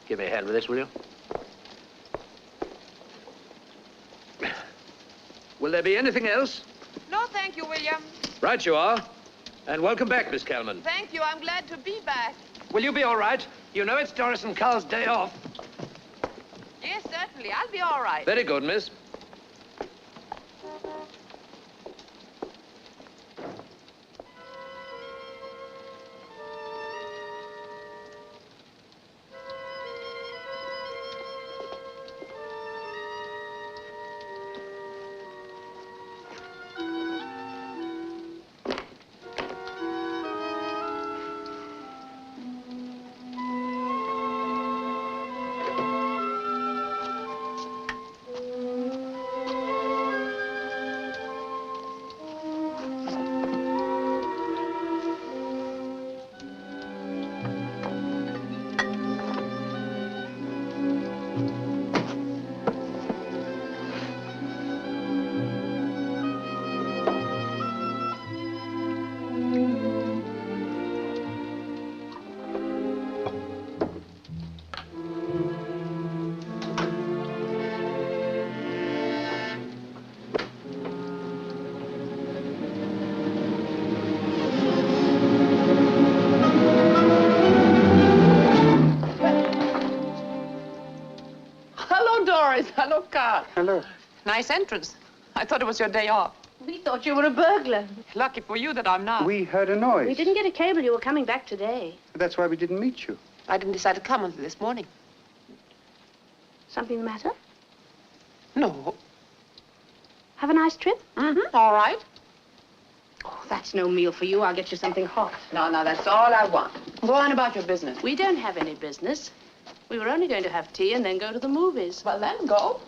Give me a hand with this, will you? Will there be anything else? No, thank you, William. Right you are. And welcome back, Miss Calvert. Thank you. I'm glad to be back. Will you be all right? You know it's Doris and Carl's day off. Yes, certainly. I'll be all right. Very good, miss. Hello, Carl. Hello. Nice entrance. I thought it was your day off. We thought you were a burglar. Lucky for you that I'm not. We heard a noise. We didn't get a cable you were coming back today. That's why we didn't meet you. I didn't decide to come until this morning. Something the matter? No. Have a nice trip? Mm-hmm. All right. Oh, that's no meal for you. I'll get you something hot. No, that's all I want. Go on about your business. We don't have any business. We were only going to have tea and then go to the movies. Well, then go.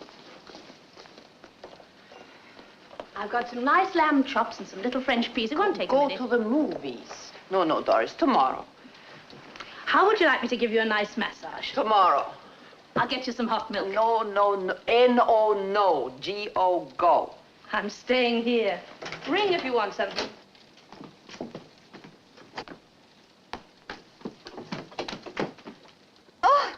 I've got some nice lamb chops and some little French peas. It won't take a minute. Go to the movies. No, Doris, tomorrow. How would you like me to give you a nice massage? Tomorrow. I'll get you some hot milk. No. N-O, no. G-O, go. I'm staying here. Ring if you want something. Oh,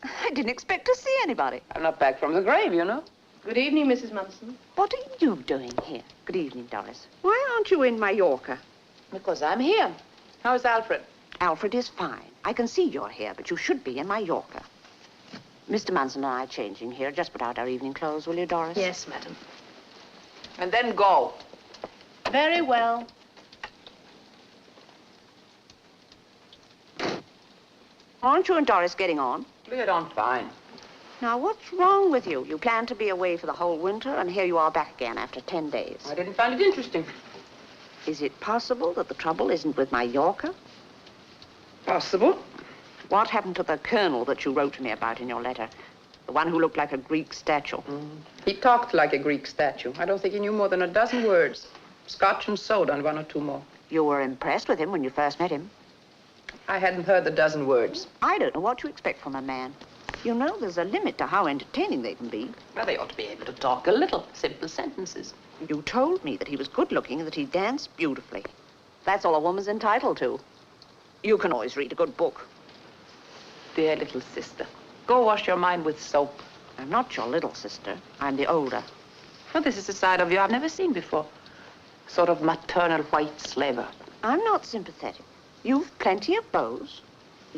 I didn't expect to see anybody. I'm not back from the grave, you know. Good evening, Mrs. Munson. What are you doing here? Good evening, Doris. Why aren't you in Mallorca? Because I'm here. How's Alfred? Alfred is fine. I can see you're here, but you should be in Mallorca. Mr. Munson and I are changing here. Just put out our evening clothes, will you, Doris? Yes, madam. And then go. Very well. Aren't you and Doris getting on? We get on fine. Now, what's wrong with you? You planned to be away for the whole winter, and here you are back again after 10 days. I didn't find it interesting. Is it possible that the trouble isn't with Mallorca? Possible. What happened to the colonel that you wrote to me about in your letter? The one who looked like a Greek statue. He talked like a Greek statue. I don't think he knew more than a dozen words. Scotch and soda and one or two more. You were impressed with him when you first met him. I hadn't heard the dozen words. I don't know what you expect from a man. You know, there's a limit to how entertaining they can be. Well, they ought to be able to talk a little. Simple sentences. You told me that he was good-looking and that he danced beautifully. That's all a woman's entitled to. You can always read a good book. Dear little sister, go wash your mind with soap. I'm not your little sister. I'm the older. Well, this is a side of you I've never seen before. Sort of maternal white slaver. I'm not sympathetic. You've plenty of beaux.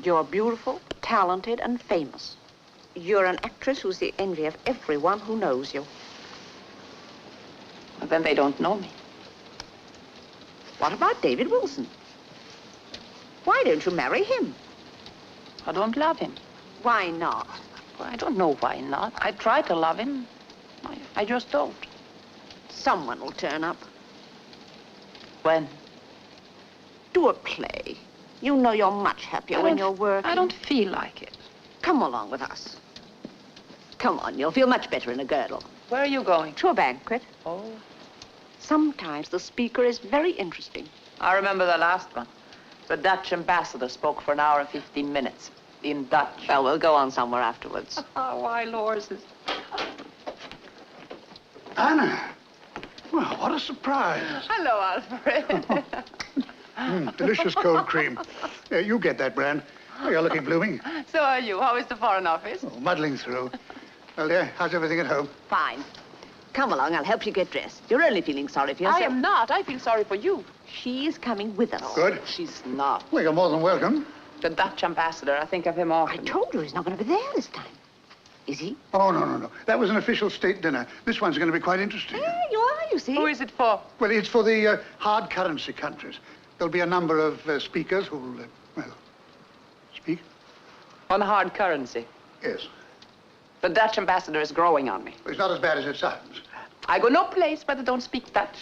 You're beautiful, talented, and famous. You're an actress who's the envy of everyone who knows you. Well, then they don't know me. What about David Wilson? Why don't you marry him? I don't love him. Why not? Well, I don't know why not. I try to love him. I just don't. Someone will turn up. When? Do a play. You know you're much happier when you're working. I don't feel like it. Come along with us. Come on, you'll feel much better in a girdle. Where are you going? To a banquet. Oh. Sometimes the speaker is very interesting. I remember the last one. The Dutch ambassador spoke for an hour and 15 minutes. In Dutch. Well, we'll go on somewhere afterwards. Oh, wild horses. Anna. Well, what a surprise. Hello, Alfred. Delicious cold cream. You get that, Brand. Oh, you're looking blooming. So are you. How is the Foreign Office? Oh, muddling through. Well, dear, how's everything at home? Fine. Come along, I'll help you get dressed. You're only feeling sorry for yourself. I am not. I feel sorry for you. She is coming with us. Good. She's not. Well, you're more than welcome. The Dutch ambassador. I think of him I often. told you he's not going to be there this time. Is he? Oh, no. That was an official state dinner. This one's going to be quite interesting. There you are, you see. Who is it for? Well, it's for the hard currency countries. There'll be a number of speakers who'll, speak. On hard currency. Yes. The Dutch ambassador is growing on me. It's not as bad as it sounds. I go no place where they don't speak Dutch.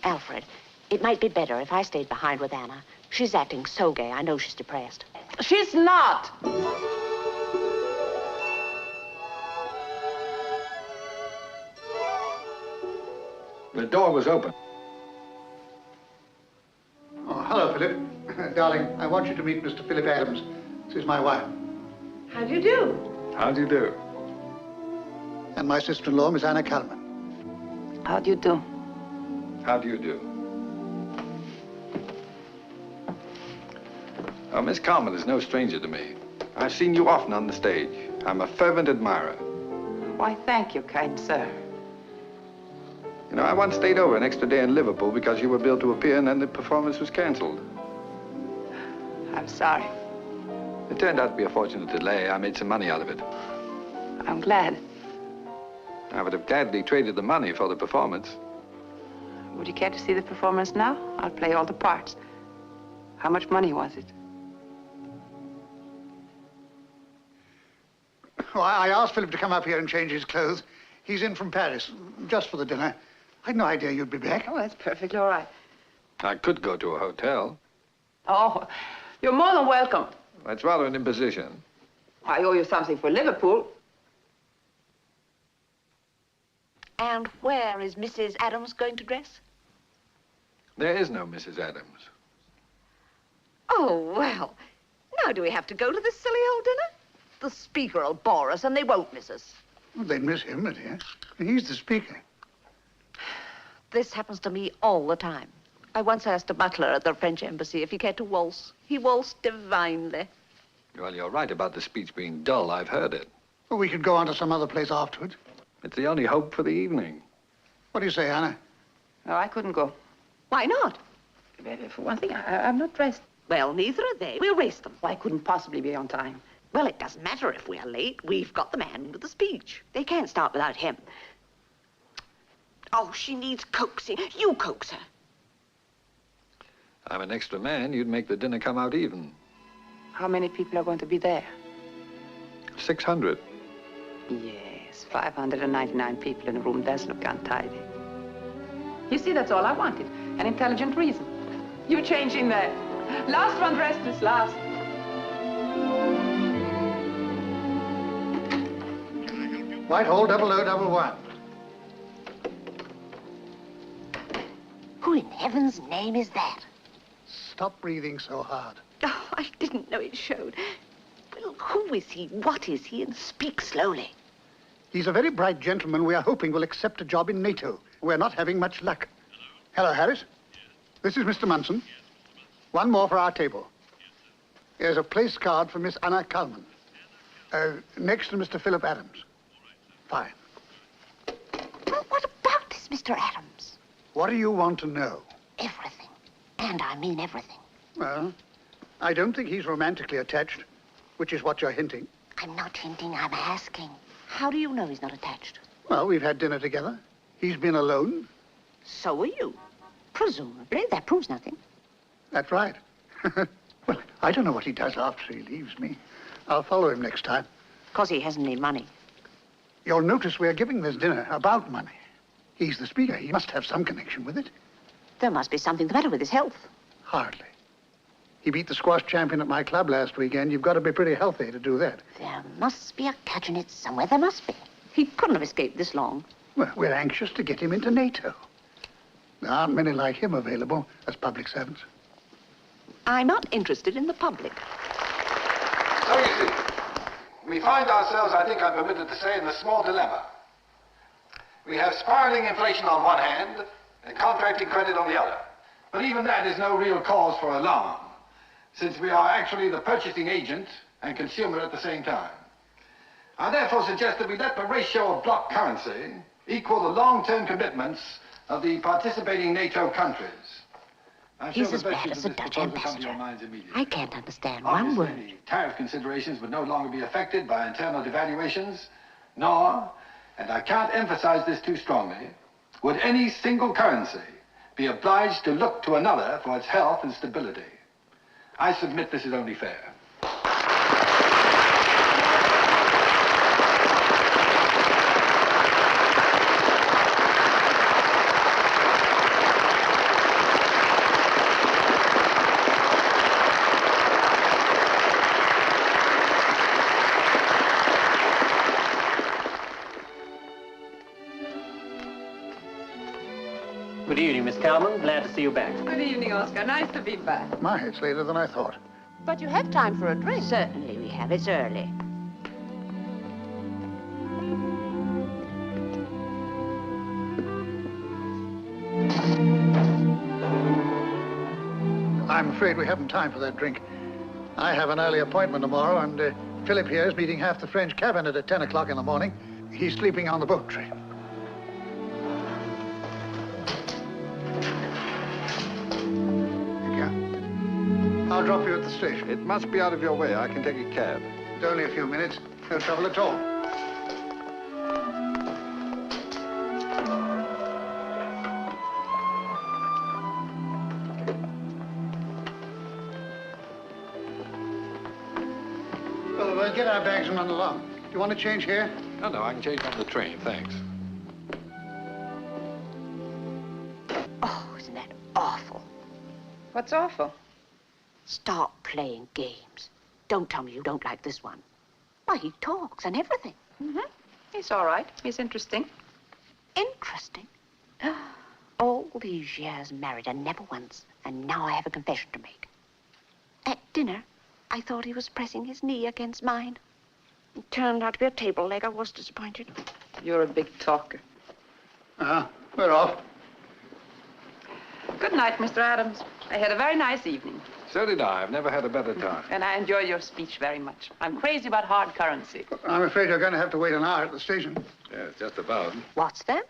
Alfred, it might be better if I stayed behind with Anna. She's acting so gay. I know she's depressed. She's not. The door was open. Oh, hello, Philip. Darling, I want you to meet Mr. Philip Adams. This is my wife. How do you do? How do you do? And my sister-in-law, Miss Anna Kalman. How do you do? How do you do? Oh, Miss Carmen is no stranger to me. I've seen you often on the stage. I'm a fervent admirer. Why, thank you, kind sir. You know, I once stayed over an extra day in Liverpool because you were billed to appear and then the performance was cancelled. I'm sorry. It turned out to be a fortunate delay. I made some money out of it. I'm glad. I would have gladly traded the money for the performance. Would you care to see the performance now? I'll play all the parts. How much money was it? Oh, I asked Philip to come up here and change his clothes. He's in from Paris, just for the dinner. I'd no idea you'd be back. Oh, that's perfectly all right. I could go to a hotel. Oh, you're more than welcome. That's rather an imposition. I owe you something for Liverpool. And where is Mrs. Adams going to dress? There is no Mrs. Adams. Oh, well, now do we have to go to this silly old dinner? The speaker will bore us and they won't miss us. Well, they'd miss him, my dear. He's the speaker. This happens to me all the time. I once asked a butler at the French embassy if he cared to waltz. He waltzed divinely. Well, you're right about the speech being dull. I've heard it. Well, we could go on to some other place afterwards. It's the only hope for the evening. What do you say, Anna? No, I couldn't go. Why not? For one thing, I'm not dressed. Well, neither are they. We'll race them. I couldn't possibly be on time. Well, it doesn't matter if we are late. We've got the man with the speech. They can't start without him. Oh, she needs coaxing. You coax her. I'm an extra man. You'd make the dinner come out even. How many people are going to be there? 600. Yes, 599 people in a room does look untidy. You see, that's all I wanted. An intelligent reason. You change in there. Last one dressed is last. Whitehall 0011. Who in heaven's name is that? Stop breathing so hard. Oh, I didn't know it showed. Well, who is he? What is he? And speak slowly. He's a very bright gentleman we are hoping will accept a job in NATO. We're not having much luck. Hello, Harris. This is Mr. Munson. One more for our table. Here's a place card for Miss Anna Kalman. Next to Mr. Philip Adams. Fine. Well, what about this, Mr. Adams? What do you want to know? Everything. And I mean everything. Well, I don't think he's romantically attached, which is what you're hinting. I'm not hinting, I'm asking. How do you know he's not attached? Well, we've had dinner together. He's been alone. So are you. Presumably, that proves nothing. That's right. Well, I don't know what he does after he leaves me. I'll follow him next time. 'Cause he hasn't any money. You'll notice we're giving this dinner about money. He's the speaker. He must have some connection with it. There must be something the matter with his health. Hardly. He beat the squash champion at my club last weekend. You've got to be pretty healthy to do that. There must be a catch in it somewhere. There must be. He couldn't have escaped this long. Well, we're anxious to get him into NATO. There aren't many like him available as public servants. I'm not interested in the public. So you see, we find ourselves, I think I'm permitted to say, in a small dilemma. We have spiraling inflation on one hand and contracting credit on the other. But even that is no real cause for alarm, since we are actually the purchasing agent and consumer at the same time. I therefore suggest that we let the ratio of block currency equal the long-term commitments of the participating NATO countries. He's as bad as a Dutch ambassador. I can't understand one word. The tariff considerations would no longer be affected by internal devaluations, nor, and I can't emphasize this too strongly, would any single currency be obliged to look to another for its health and stability. I submit this is only fair. Good evening, Miss Kalman. Glad to see you back. Good evening, Oscar. Nice to be back. My, it's later than I thought. But you have time for a drink. Certainly we have. It's early. I'm afraid we haven't time for that drink. I have an early appointment tomorrow, and Philip here is meeting half the French cabinet at 10 o'clock in the morning. He's sleeping on the boat train. I'll drop you at the station. It must be out of your way. I can take a cab. It's only a few minutes. No trouble at all. Well, we'll get our bags and run along. Do you want to change here? No, I can change on the train, thanks. Oh, isn't that awful? What's awful? Stop playing games. Don't tell me you don't like this one. Why, he talks and everything. Mm-hmm. He's all right. He's interesting. Interesting. All these years married and never once, and now I have a confession to make. At dinner, I thought he was pressing his knee against mine. It turned out to be a table leg. I was disappointed. You're a big talker. We're off. Good night, Mr. Adams. I had a very nice evening. So did I. I've never had a better time. And I enjoy your speech very much. I'm crazy about hard currency. I'm afraid you're going to have to wait an hour at the station. Yes, just about. What's that?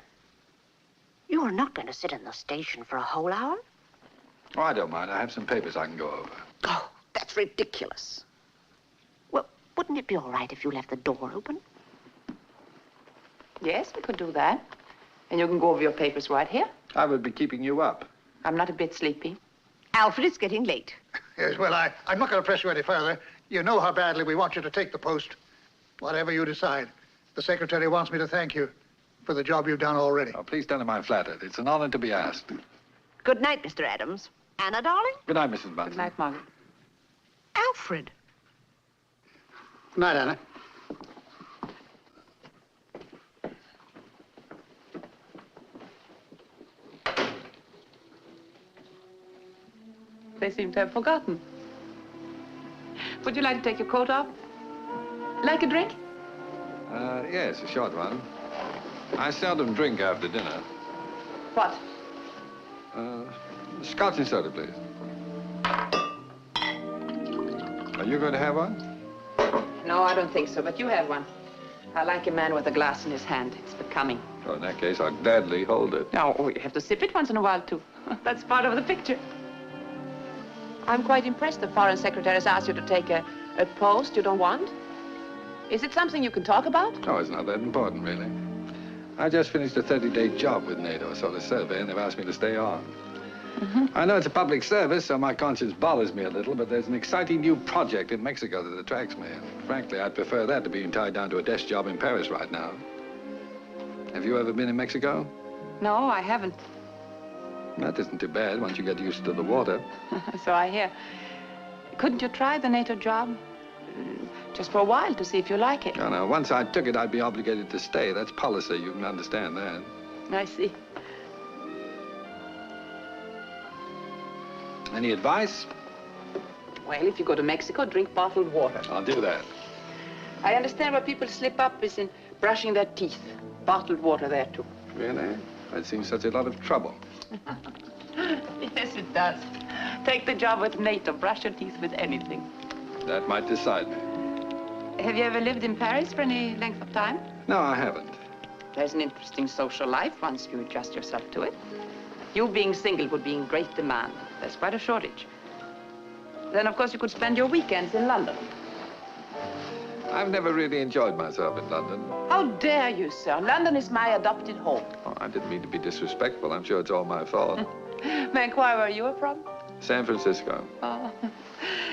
You're not going to sit in the station for a whole hour? Oh, I don't mind. I have some papers I can go over. Oh, that's ridiculous. Well, wouldn't it be all right if you left the door open? Yes, we could do that. And you can go over your papers right here. I would be keeping you up. I'm not a bit sleepy. Alfred, it's getting late. Yes, well, I'm not going to press you any further. You know how badly we want you to take the post. Whatever you decide, the secretary wants me to thank you for the job you've done already. Oh, please tell him I'm flattered. It's an honor to be asked. Good night, Mr. Adams. Anna, darling? Good night, Mrs. Bunsen. Good night, Margaret. Alfred. Good night, Anna. They seem to have forgotten. Would you like to take your coat off? Like a drink? Yes, a short one. I seldom drink after dinner. What? Scotch and soda, please. Are you going to have one? No, I don't think so, but you have one. I like a man with a glass in his hand. It's becoming. Oh, in that case, I'll gladly hold it. No, you have to sip it once in a while, too. That's part of the picture. I'm quite impressed the foreign secretary has asked you to take a post you don't want. Is it something you can talk about? Oh, it's not that important, really. I just finished a 30-day job with NATO, a sort of survey, and they've asked me to stay on. Mm-hmm. I know it's a public service, so my conscience bothers me a little, but there's an exciting new project in Mexico that attracts me. And frankly, I'd prefer that to being tied down to a desk job in Paris right now. Have you ever been in Mexico? No, I haven't. That isn't too bad once you get used to the water. So I hear. Couldn't you try the NATO job? Just for a while to see if you like it. No, no. Once I took it, I'd be obligated to stay. That's policy. You can understand that. I see. Any advice? Well, if you go to Mexico, drink bottled water. I'll do that. I understand where people slip up is in brushing their teeth. Bottled water there, too. Really? That seems such a lot of trouble. Yes, it does. Take the job with NATO. Brush your teeth with anything. That might decide me. Have you ever lived in Paris for any length of time? No, I haven't. There's an interesting social life once you adjust yourself to it. You being single would be in great demand. There's quite a shortage. Then, of course, you could spend your weekends in London. I've never really enjoyed myself in London. How dare you, sir? London is my adopted home. Oh, I didn't mean to be disrespectful. I'm sure it's all my fault. May I inquire where you are from? San Francisco. Oh,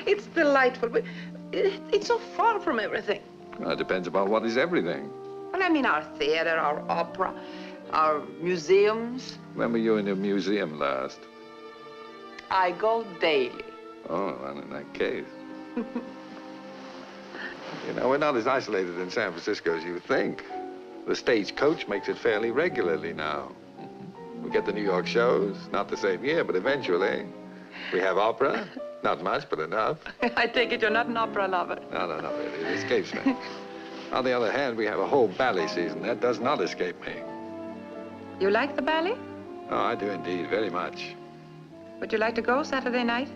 it's delightful, but it's so far from everything. Well, it depends upon what is everything. Well, I mean our theater, our opera, our museums. When were you in a museum last? I go daily. Oh, well, in that case. You know, we're not as isolated in San Francisco as you think. The stagecoach makes it fairly regularly now. We get the New York shows, not the same year, but eventually. We have opera, not much, but enough. I take it you're not an opera lover. No, not really. It escapes me. On the other hand, we have a whole ballet season. That does not escape me. You like the ballet? Oh, I do indeed, very much. Would you like to go Saturday night?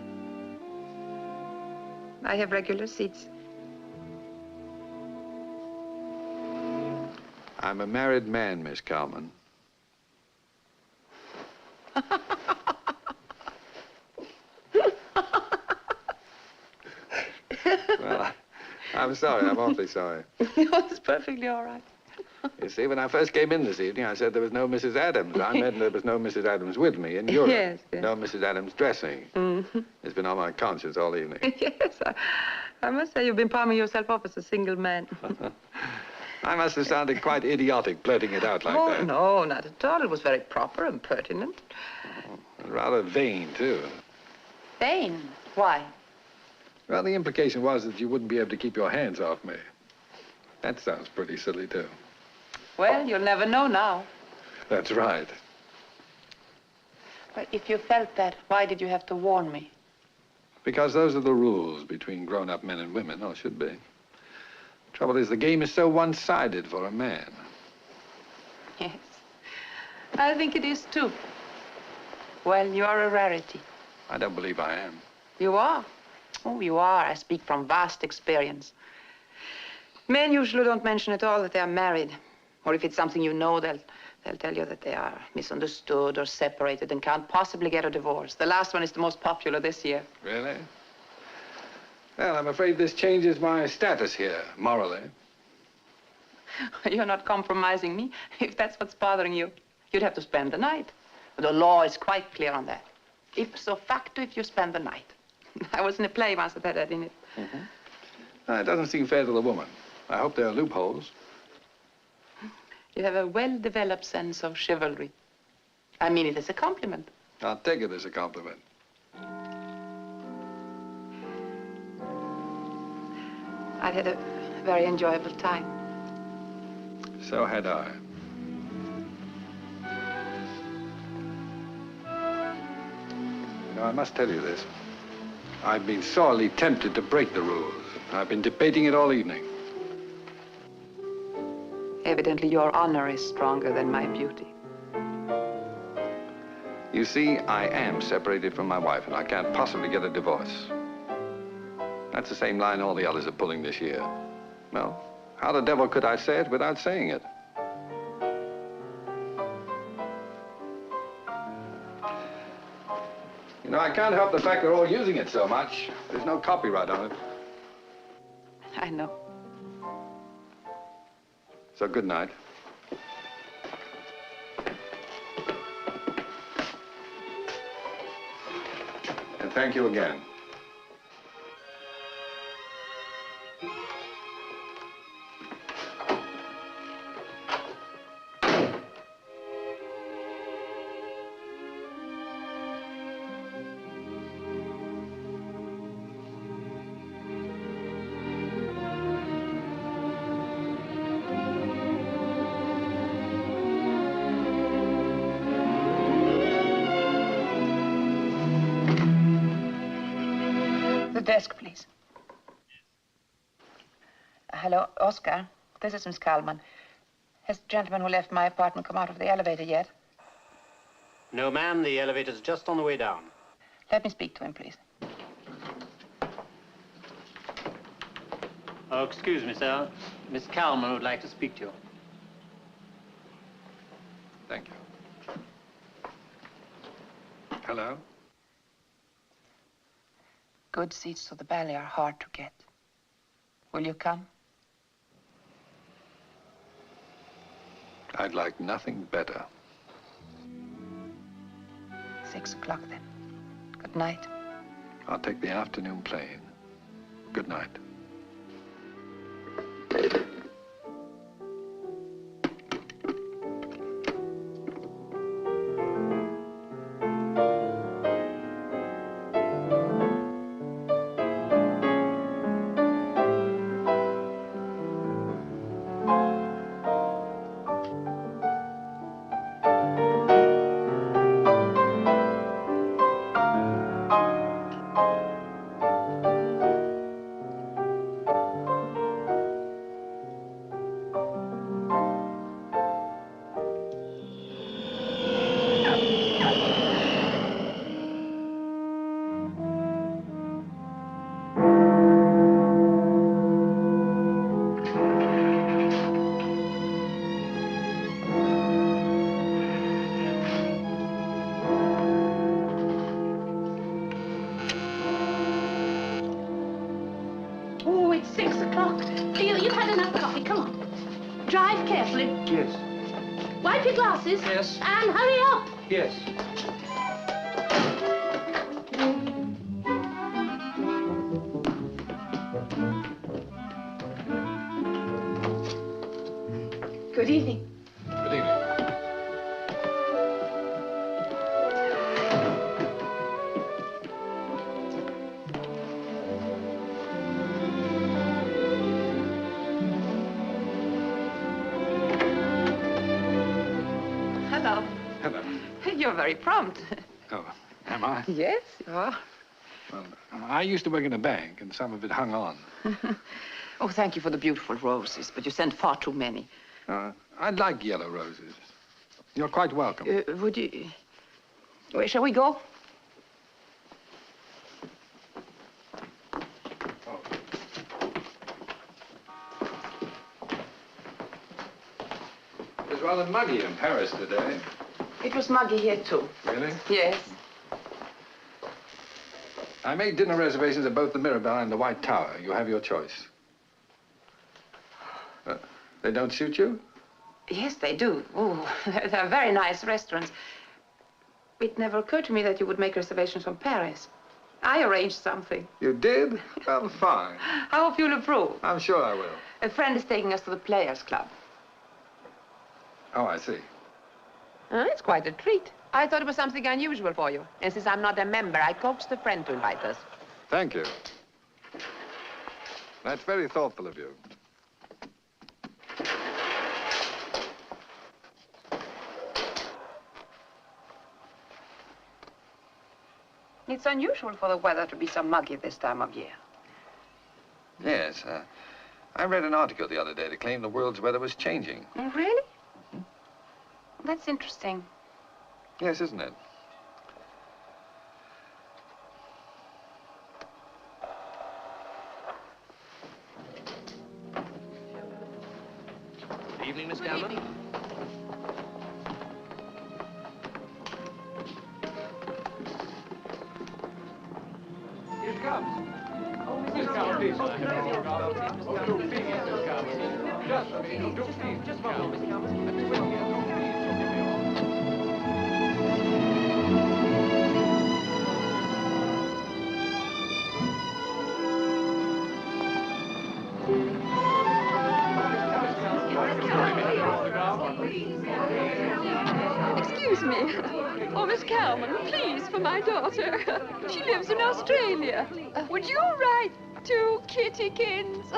I have regular seats. I'm a married man, Miss Kalman. Well, I'm sorry. I'm awfully sorry. It's perfectly all right. You see, when I first came in this evening, I said there was no Mrs. Adams. I meant there was no Mrs. Adams with me in Europe. Yes, yes. No Mrs. Adams dressing. Mm-hmm. It's been on my conscience all evening. Yes, I must say you've been palming yourself off as a single man. I must have sounded quite idiotic blurting it out like that. Oh, no, not at all. It was very proper and pertinent. And rather vain, too. Vain? Why? Well, the implication was that you wouldn't be able to keep your hands off me. That sounds pretty silly, too. Well, you'll never know now. That's right. But if you felt that, why did you have to warn me? Because those are the rules between grown-up men and women, or should be. Trouble is, the game is so one-sided for a man. Yes. I think it is, too. Well, you are a rarity. I don't believe I am. You are. Oh, you are. I speak from vast experience. Men usually don't mention at all that they are married. Or if it's something you know, they'll tell you that they are misunderstood or separated and can't possibly get a divorce. The last one is the most popular this year. Really? Well, I'm afraid this changes my status here, morally. You're not compromising me. If that's what's bothering you, you'd have to spend the night. The law is quite clear on that. Ipso facto, if you spend the night. I was in a play once that had that in it. Mm-hmm. It doesn't seem fair to the woman. I hope there are loopholes. You have a well-developed sense of chivalry. I mean it as a compliment. I'll take it as a compliment. I've had a very enjoyable time. So had I. You know, I must tell you this. I've been sorely tempted to break the rules. I've been debating it all evening. Evidently, your honor is stronger than my beauty. You see, I am separated from my wife, and I can't possibly get a divorce. That's the same line all the others are pulling this year. Well, how the devil could I say it without saying it? You know, I can't help the fact they're all using it so much. There's no copyright on it. I know. So good night. And thank you again. Desk, please. Hello, Oscar. This is Miss Kalman. Has the gentleman who left my apartment come out of the elevator yet? No, ma'am. The elevator's just on the way down. Let me speak to him, please. Oh, excuse me, sir. Miss Calman would like to speak to you. Thank you. Hello? Good seats to the ballet are hard to get. Will you come? I'd like nothing better. 6 o'clock then. Good night. I'll take the afternoon plane. Good night. You've had enough coffee. Come on. Drive carefully. Yes. Wipe your glasses. Yes. And hurry up. Yes. Good evening. Good evening. Hello. Hello. You're very prompt. Oh, am I? Yes, you are. Well, I used to work in a bank, and some of it hung on. Oh, thank you for the beautiful roses, but you sent far too many. I like yellow roses. You're quite welcome. Would you... Where shall we go? It was rather muggy in Paris today. It was muggy here, too. Really? Yes. I made dinner reservations at both the Mirabelle and the White Tower. You have your choice. They don't suit you? Yes, they do. Oh, they're very nice restaurants. It never occurred to me that you would make reservations from Paris. I arranged something. You did? Well, fine. I hope you'll approve. I'm sure I will. A friend is taking us to the Players Club. Oh, I see. It's quite a treat. I thought it was something unusual for you. And since I'm not a member, I coaxed a friend to invite us. Thank you. That's very thoughtful of you. It's unusual for the weather to be so muggy this time of year. Yes, I read an article the other day that claimed the world's weather was changing. Oh, really? Mm-hmm. That's interesting. Yes, isn't it? Good evening, Miss Calvert. Here it comes. Miss Calvert, please. Just one moment, Miss Calvert. Excuse me. Oh, Miss Calman, please, for my daughter. She lives in Australia. Would you write to Kittykins?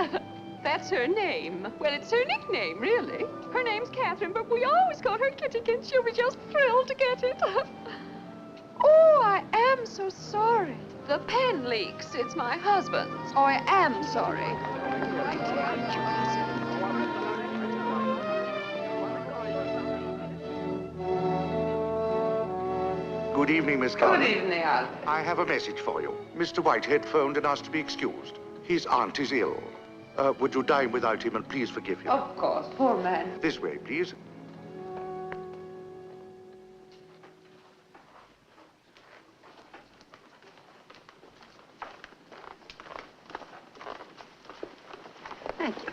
That's her name. Well, it's her nickname, really. Her name's Catherine, but we always call her Kittykins. She'll be just thrilled to get it. Oh, I am so sorry. The pen leaks. It's my husband's. Oh, I am sorry. Good evening, Miss Calvert. Good evening, Alfred. I have a message for you. Mr. Whitehead phoned and asked to be excused. His aunt is ill. Would you dine without him and please forgive him? Of course, poor man. This way, please. Thank you.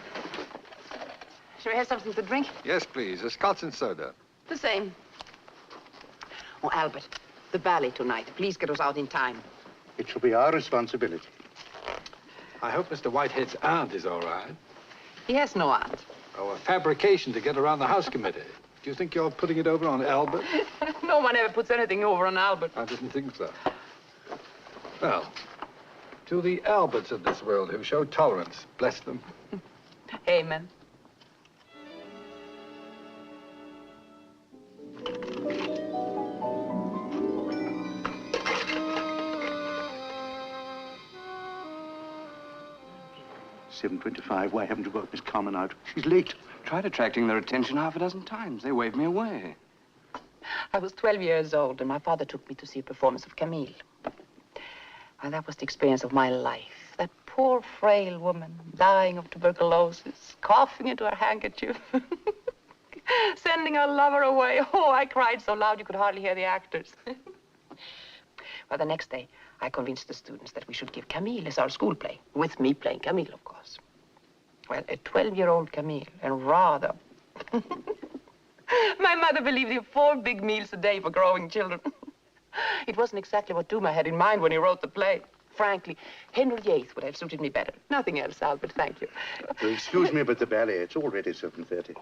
Shall we have something to drink? Yes, please. A scotch and soda. The same. Oh, Albert, the ballet tonight. Please get us out in time. It shall be our responsibility. I hope Mr. Whitehead's aunt is all right. He has no aunt. Oh, a fabrication to get around the house committee. Do you think you're putting it over on Albert? No one ever puts anything over on Albert. I didn't think so. Well, to the Alberts of this world who show tolerance, bless them. Amen. $7.25. Why haven't you got Miss Carmen out? She's late. Tried attracting their attention half a dozen times. They waved me away. I was 12 years old, and my father took me to see a performance of Camille. And that was the experience of my life. That poor, frail woman, dying of tuberculosis, coughing into her handkerchief, sending her lover away. Oh, I cried so loud you could hardly hear the actors. Well, the next day, I convinced the students that we should give Camille as our school play, with me playing Camille, of course. Well, a 12-year-old Camille, and rather... My mother believed in 4 big meals a day for growing children. It wasn't exactly what Dumas had in mind when he wrote the play. Frankly, Henry VIII would have suited me better. Nothing else, Albert, thank you. Excuse me, but the ballet, it's already 7:30.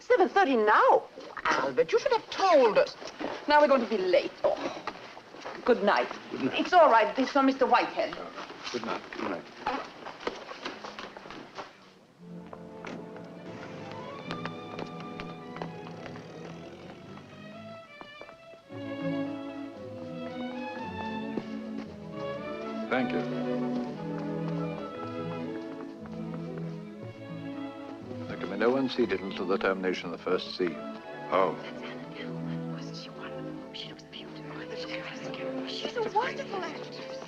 7:30 now? Albert, you should have told us. Now we're going to be late. Oh. Good night. Good night. It's all right. This is from Mr. Whitehead. Good night. Good night. Thank you. There can be no one seated until the termination of the first scene. Oh. Wasn't she wonderful? She looks beautiful. She's a wonderful actress.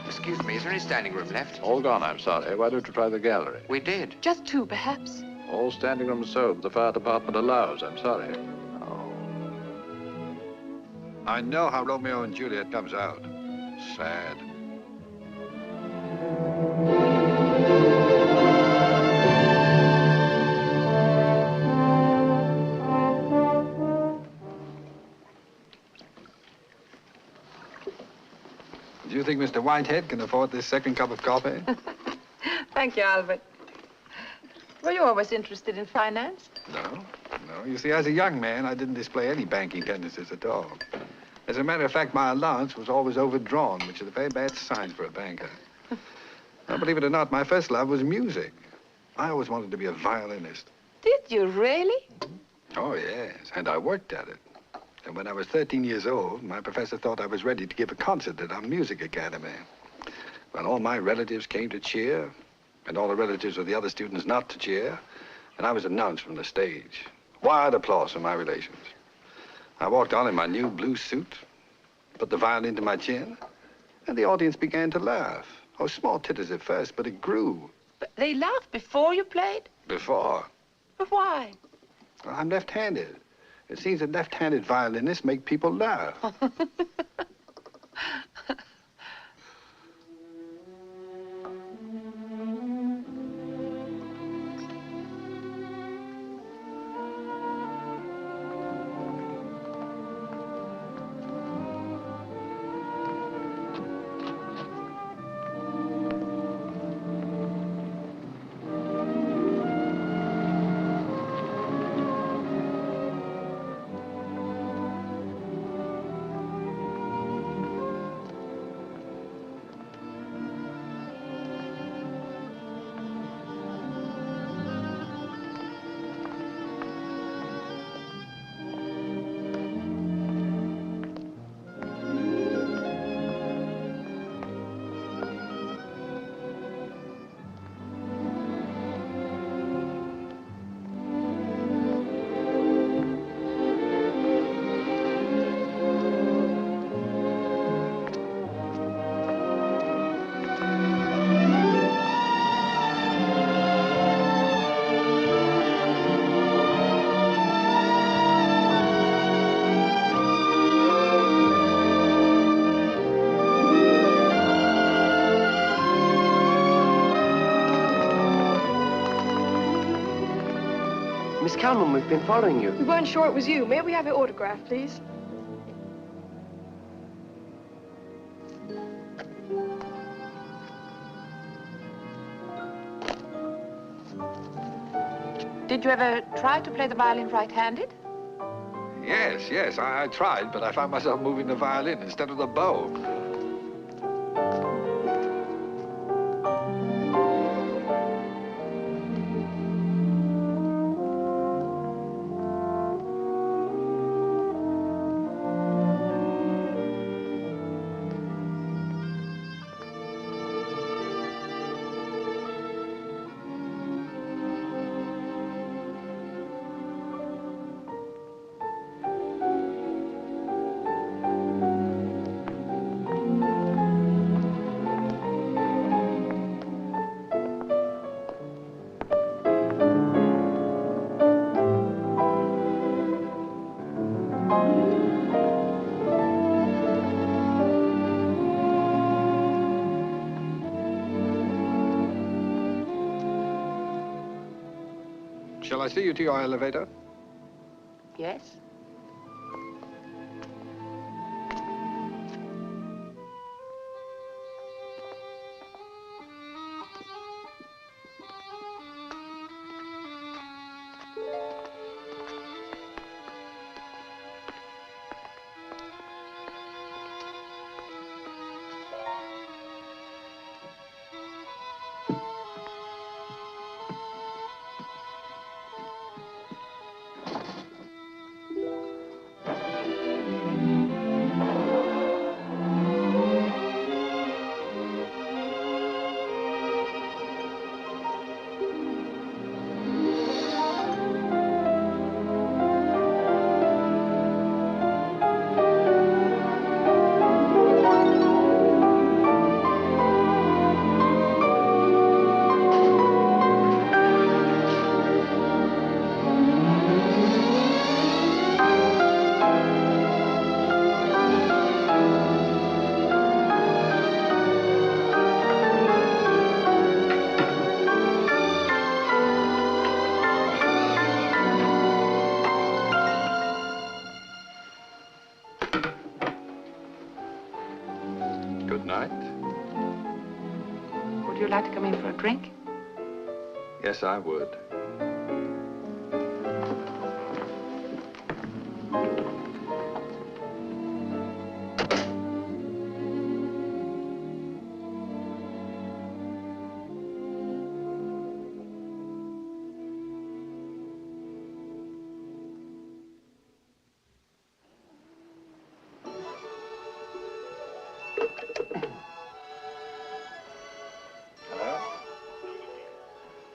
Excuse me, is there any standing room left? All gone, I'm sorry. Why don't you try the gallery? We did. Just 2, perhaps. All standing rooms sold. The fire department allows. I'm sorry. Oh. I know how Romeo and Juliet comes out. Sad. Do you think Mr. Whitehead can afford this second cup of coffee? Thank you, Albert. Were you always interested in finance? No. You see, as a young man, I didn't display any banking tendencies at all. As a matter of fact, my allowance was always overdrawn, which is a very bad sign for a banker. Now, believe it or not, my first love was music. I always wanted to be a violinist. Did you really? Oh, yes, and I worked at it. And when I was 13 years old, my professor thought I was ready to give a concert at our music academy. Well, all my relatives came to cheer, and all the relatives of the other students not to cheer, and I was announced from the stage. Wild applause from my relations. I walked on in my new blue suit, put the violin to my chin, and the audience began to laugh. Oh, small titters at first, but it grew. But they laughed before you played? Before. But why? Well, I'm left-handed. It seems that left-handed violinists make people laugh. Miss Calvert, we've been following you. We weren't sure it was you. May we have your autograph, please? Did you ever try to play the violin right-handed? Yes, I tried, but I found myself moving the violin instead of the bow. Shall I see you to your elevator? Yes. Good night. Would you like to come in for a drink? Yes, I would.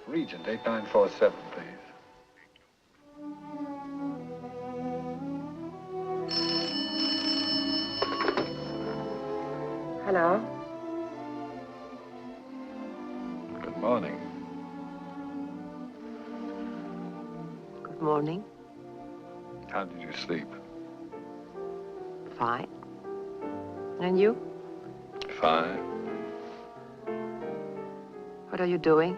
Regent 8947, please. Hello. Good morning. Good morning. How did you sleep? Fine. And you? Fine. What are you doing?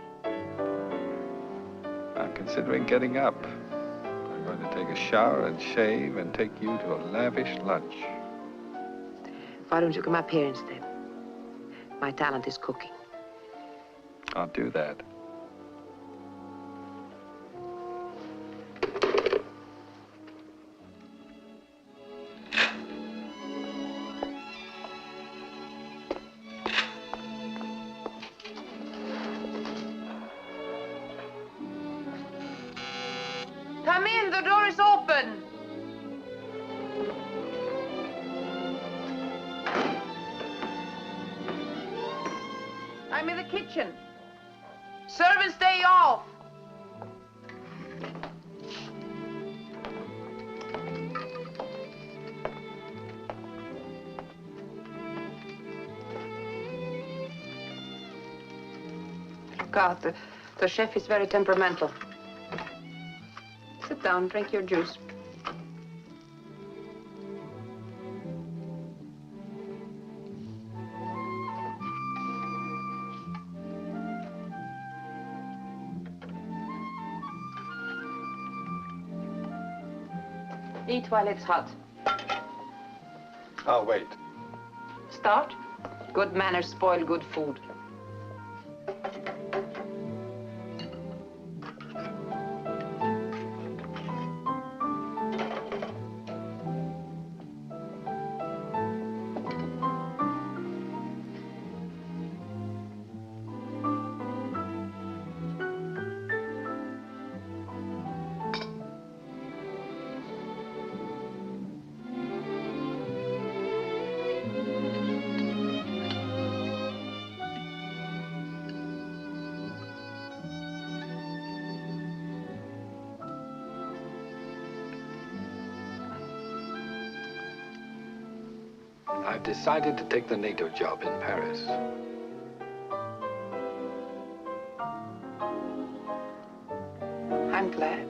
I'm considering getting up. I'm going to take a shower and shave and take you to a lavish lunch. Why don't you come up here instead? My talent is cooking. I'll do that. Come in, the door is open. I'm in the kitchen. Servants day off. Look out, the chef is very temperamental. Sit down, drink your juice. Eat while it's hot. I'll wait. Start. Good manners spoil good food. I've decided to take the NATO job in Paris. I'm glad.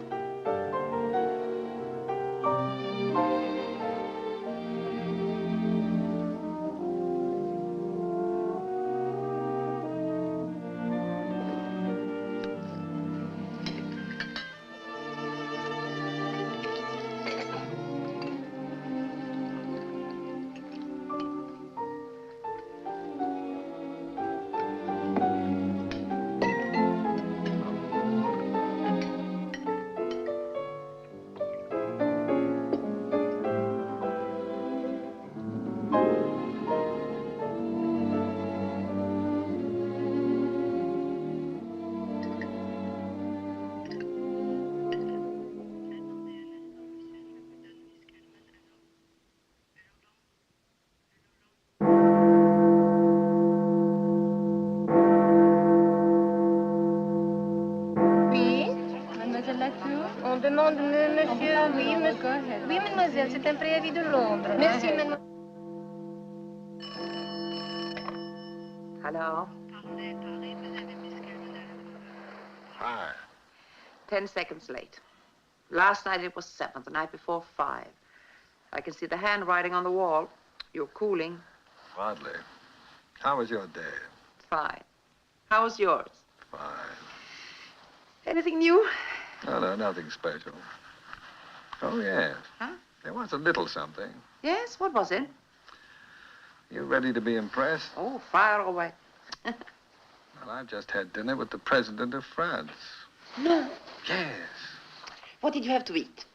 On demande monsieur, oui, monsieur. Oui, mademoiselle, c'est un préavis de Londres. Merci, mademoiselle. Hello? Hi. 10 seconds late. Last night it was 7, the night before 5. I can see the handwriting on the wall. You're cooling. Hardly. How was your day? Fine. How was yours? Fine. Anything new? No, nothing special. Oh, yes. Huh? There was a little something. Yes? What was it? You ready to be impressed? Oh, fire away. Well, I've just had dinner with the President of France. No. Yes. What did you have to eat?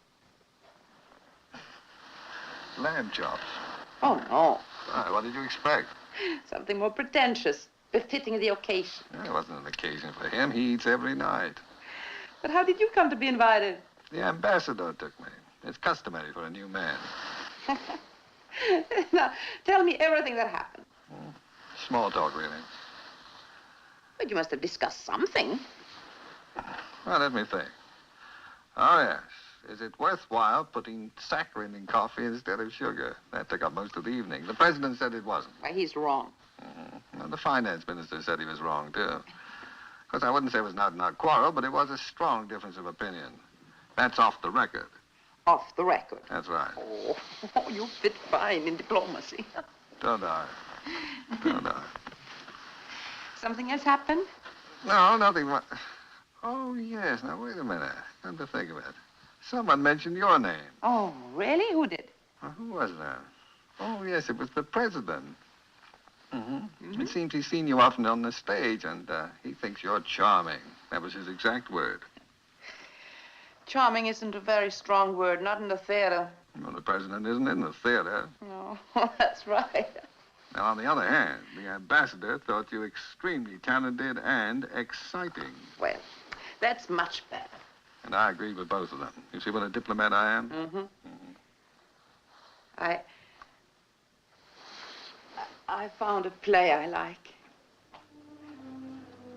Lamb chops. Oh, no. Why, what did you expect? Something more pretentious, befitting the occasion. It wasn't an occasion for him. He eats every night. But how did you come to be invited? The ambassador took me. It's customary for a new man. Now, tell me everything that happened. Small talk, really. But you must have discussed something. Well, let me think. Oh, yes. Is it worthwhile putting saccharin in coffee instead of sugar? That took up most of the evening. The president said it wasn't. Why, he's wrong. Well, the finance minister said he was wrong, too. Of course, I wouldn't say it was not in our quarrel, but it was a strong difference of opinion. That's off the record. Off the record? That's right. Oh, you fit fine in diplomacy. Don't I? Don't I? Something has happened? No, nothing. Oh, yes. Now, wait a minute. Come to think of it. Someone mentioned your name. Oh, really? Who did? Who was that? Oh, yes, it was the president. It seems he's seen you often on the stage, and he thinks you're charming. That was his exact word. Charming isn't a very strong word, not in the theater. Well, the president isn't in the theater. No, that's right. Now, on the other hand, the ambassador thought you extremely talented and exciting. Well, that's much better. And I agree with both of them. You see what a diplomat I am? I found a play I like.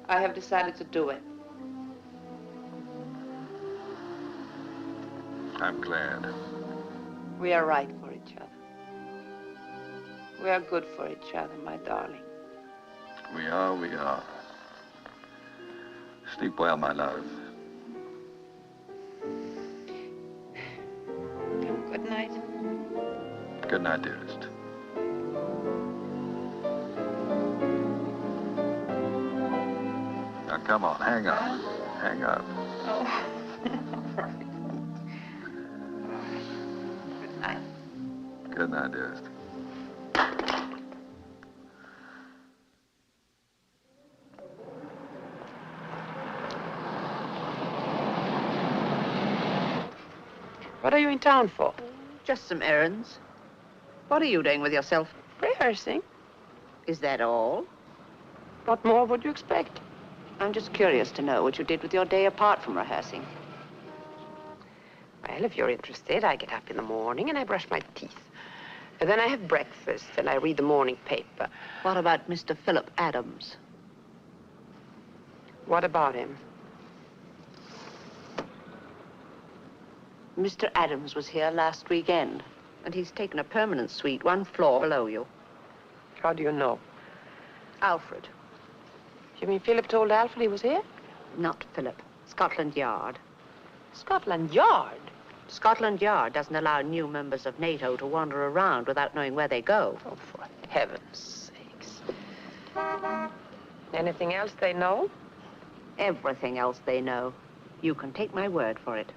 I have decided to do it. I'm glad. We are right for each other. We are good for each other, my darling. We are. Sleep well, my love. Good night. Good night, dearest. Now, come on, hang up. Hang up. Oh. word now, dearest. What are you in town for? Just some errands. What are you doing with yourself? Rehearsing. Is that all? What more would you expect? I'm just curious to know what you did with your day apart from rehearsing. Well, if you're interested, I get up in the morning and I brush my teeth. And then I have breakfast and I read the morning paper. What about Mr. Philip Adams? What about him? Mr. Adams was here last weekend, and he's taken a permanent suite 1 floor below you. How do you know? Alfred. You mean Philip told Alfred he was here? Not Philip. Scotland Yard. Scotland Yard? Scotland Yard doesn't allow new members of NATO to wander around without knowing where they go. Oh, for heaven's sakes. Anything else they know? Everything else they know. You can take my word for it.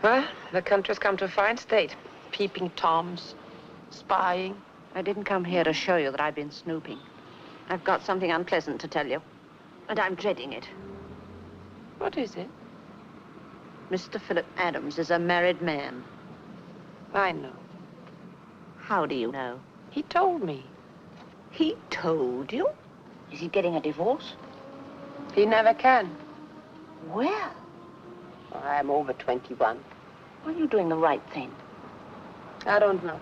Well, the country's come to a fine state. Peeping Toms, spying. I didn't come here to show you that I've been snooping. I've got something unpleasant to tell you, and I'm dreading it. What is it? Mr. Philip Adams is a married man. I know. How do you know? He told me. He told you? Is he getting a divorce? He never can. Well, I'm over 21. Are you doing the right thing? I don't know.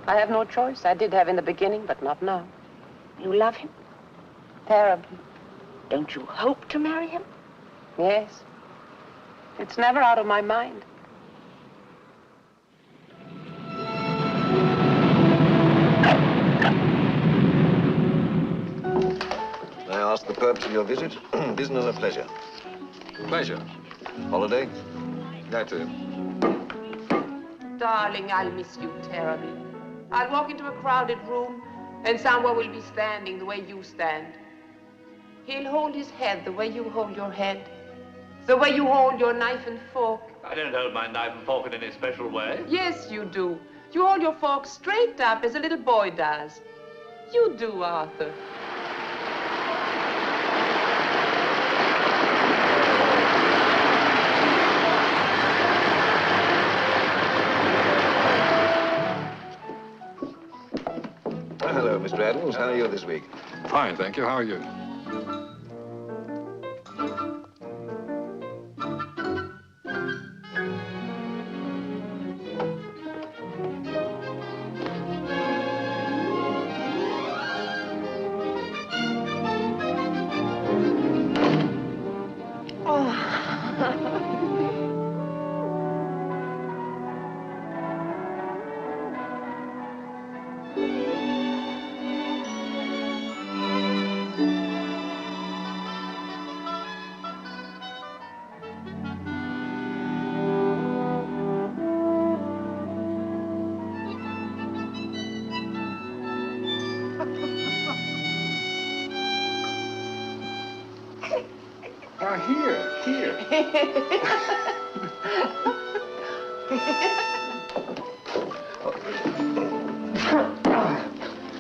I have no choice. I did have in the beginning, but not now. You love him? Terribly. Don't you hope to marry him? Yes. It's never out of my mind. May I ask the purpose of your visit? Business or pleasure? Pleasure. Holiday? That's it. Darling, I'll miss you terribly. I'll walk into a crowded room, and someone will be standing the way you stand. He'll hold his head the way you hold your head, the way you hold your knife and fork. I don't hold my knife and fork in any special way. Yes, you do. You hold your fork straight up as a little boy does. You do, Arthur. Hello, Mr. Adams. How are you this week? Fine, thank you. How are you?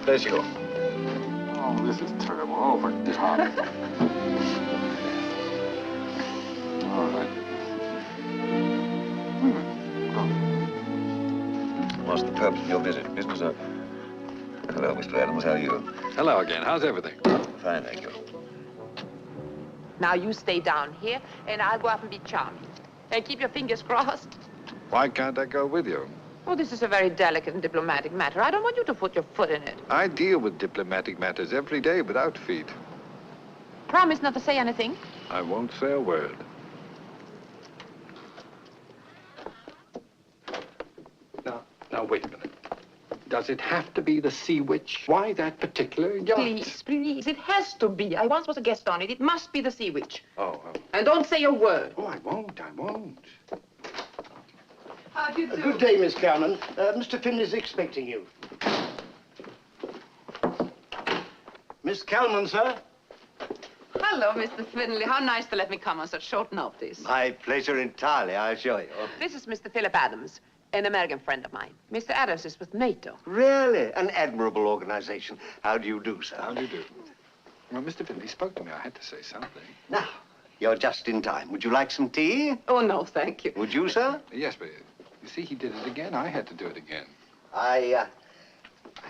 Bless you. Oh, this is terrible. Oh, for God. All right. What's the purpose of your visit? Business or... Hello, Mr. Adams. How are you? Hello again. How's everything? Fine, thank you. Now you stay down here, and I'll go up and be charming. And keep your fingers crossed. Why can't I go with you? Oh, this is a very delicate and diplomatic matter. I don't want you to put your foot in it. I deal with diplomatic matters every day without feet. Promise not to say anything. I won't say a word. Now, wait a minute. Does it have to be the Sea Witch? Why that particular yacht? Please, please. It has to be. I once was a guest on it. It must be the Sea Witch. Oh. And don't say a word. Oh, I won't. How do you do? Good day, Miss Calman. Mr. Finn is expecting you. Miss Calman, sir. Hello, Mr. Finley. How nice to let me come on such short notice. My pleasure entirely, I assure you. This is Mr. Philip Adams. An American friend of mine. Mr. Adams is with NATO. Really? An admirable organization. How do you do, sir? How do you do? Well, Mr. Finley spoke to me. I had to say something. Now, you're just in time. Would you like some tea? Oh, no, thank you. Would you, sir? Yes, but you see, he did it again. I had to do it again. I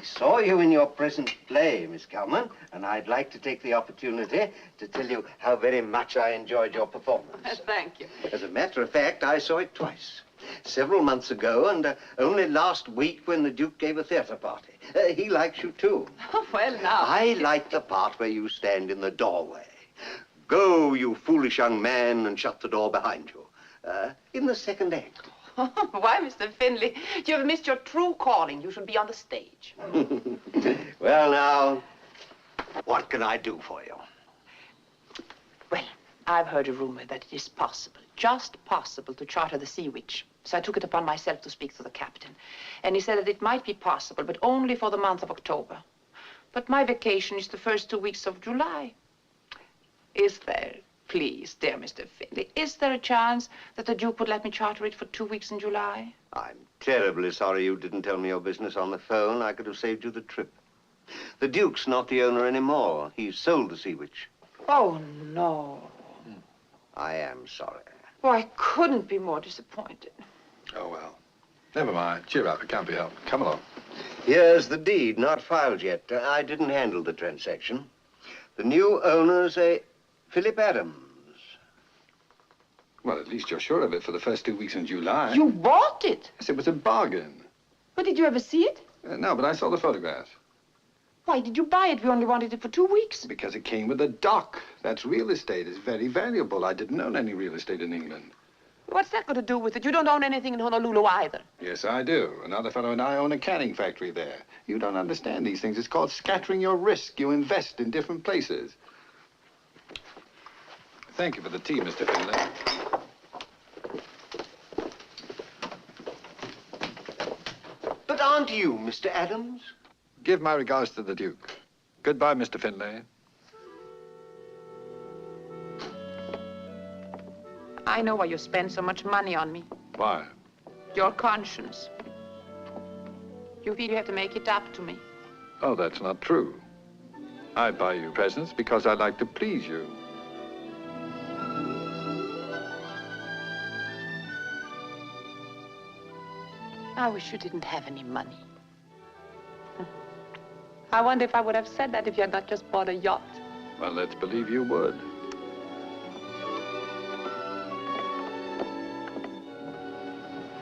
saw you in your present play, Miss Kalman, and I'd like to take the opportunity to tell you how very much I enjoyed your performance. Thank you. As a matter of fact, I saw it twice. Several months ago, and only last week when the Duke gave a theater party. He likes you, too. Oh, well, now. I like the part where you stand in the doorway. Go, you foolish young man, and shut the door behind you. In the second act. Why, Mr. Finley? You have missed your true calling. You should be on the stage. Well, now, what can I do for you? Well, I've heard a rumor that it is possible, just possible, to charter the Sea Witch. So I took it upon myself to speak to the captain. And he said that it might be possible, but only for the month of October. But my vacation is the first 2 weeks of July. Is there, please, dear Mr. Finley, is there a chance that the Duke would let me charter it for 2 weeks in July? I'm terribly sorry you didn't tell me your business on the phone. I could have saved you the trip. The Duke's not the owner anymore. He's sold the Sea Witch. Oh, no. I am sorry. Oh, I couldn't be more disappointed. Oh, well. Never mind. Cheer up. It can't be helped. Come along. Here's the deed, not filed yet. I didn't handle the transaction. The new owner's a Philip Adams. Well, at least you're sure of it for the first 2 weeks in July. You bought it? Yes, it was a bargain. But did you ever see it? No, but I saw the photographs. Why did you buy it? We only wanted it for 2 weeks. Because it came with a dock. That's real estate. It's very valuable. I didn't own any real estate in England. What's that got to do with it? You don't own anything in Honolulu either. Yes, I do. Another fellow and I own a canning factory there. You don't understand these things. It's called scattering your risk. You invest in different places. Thank you for the tea, Mr. Finley. But aren't you, Mr. Adams? Give my regards to the Duke. Goodbye, Mr. Finley. I know why you spend so much money on me. Why? Your conscience. You feel you have to make it up to me. Oh, that's not true. I buy you presents because I like to please you. I wish you didn't have any money. I wonder if I would have said that if you had not just bought a yacht. Well, let's believe you would.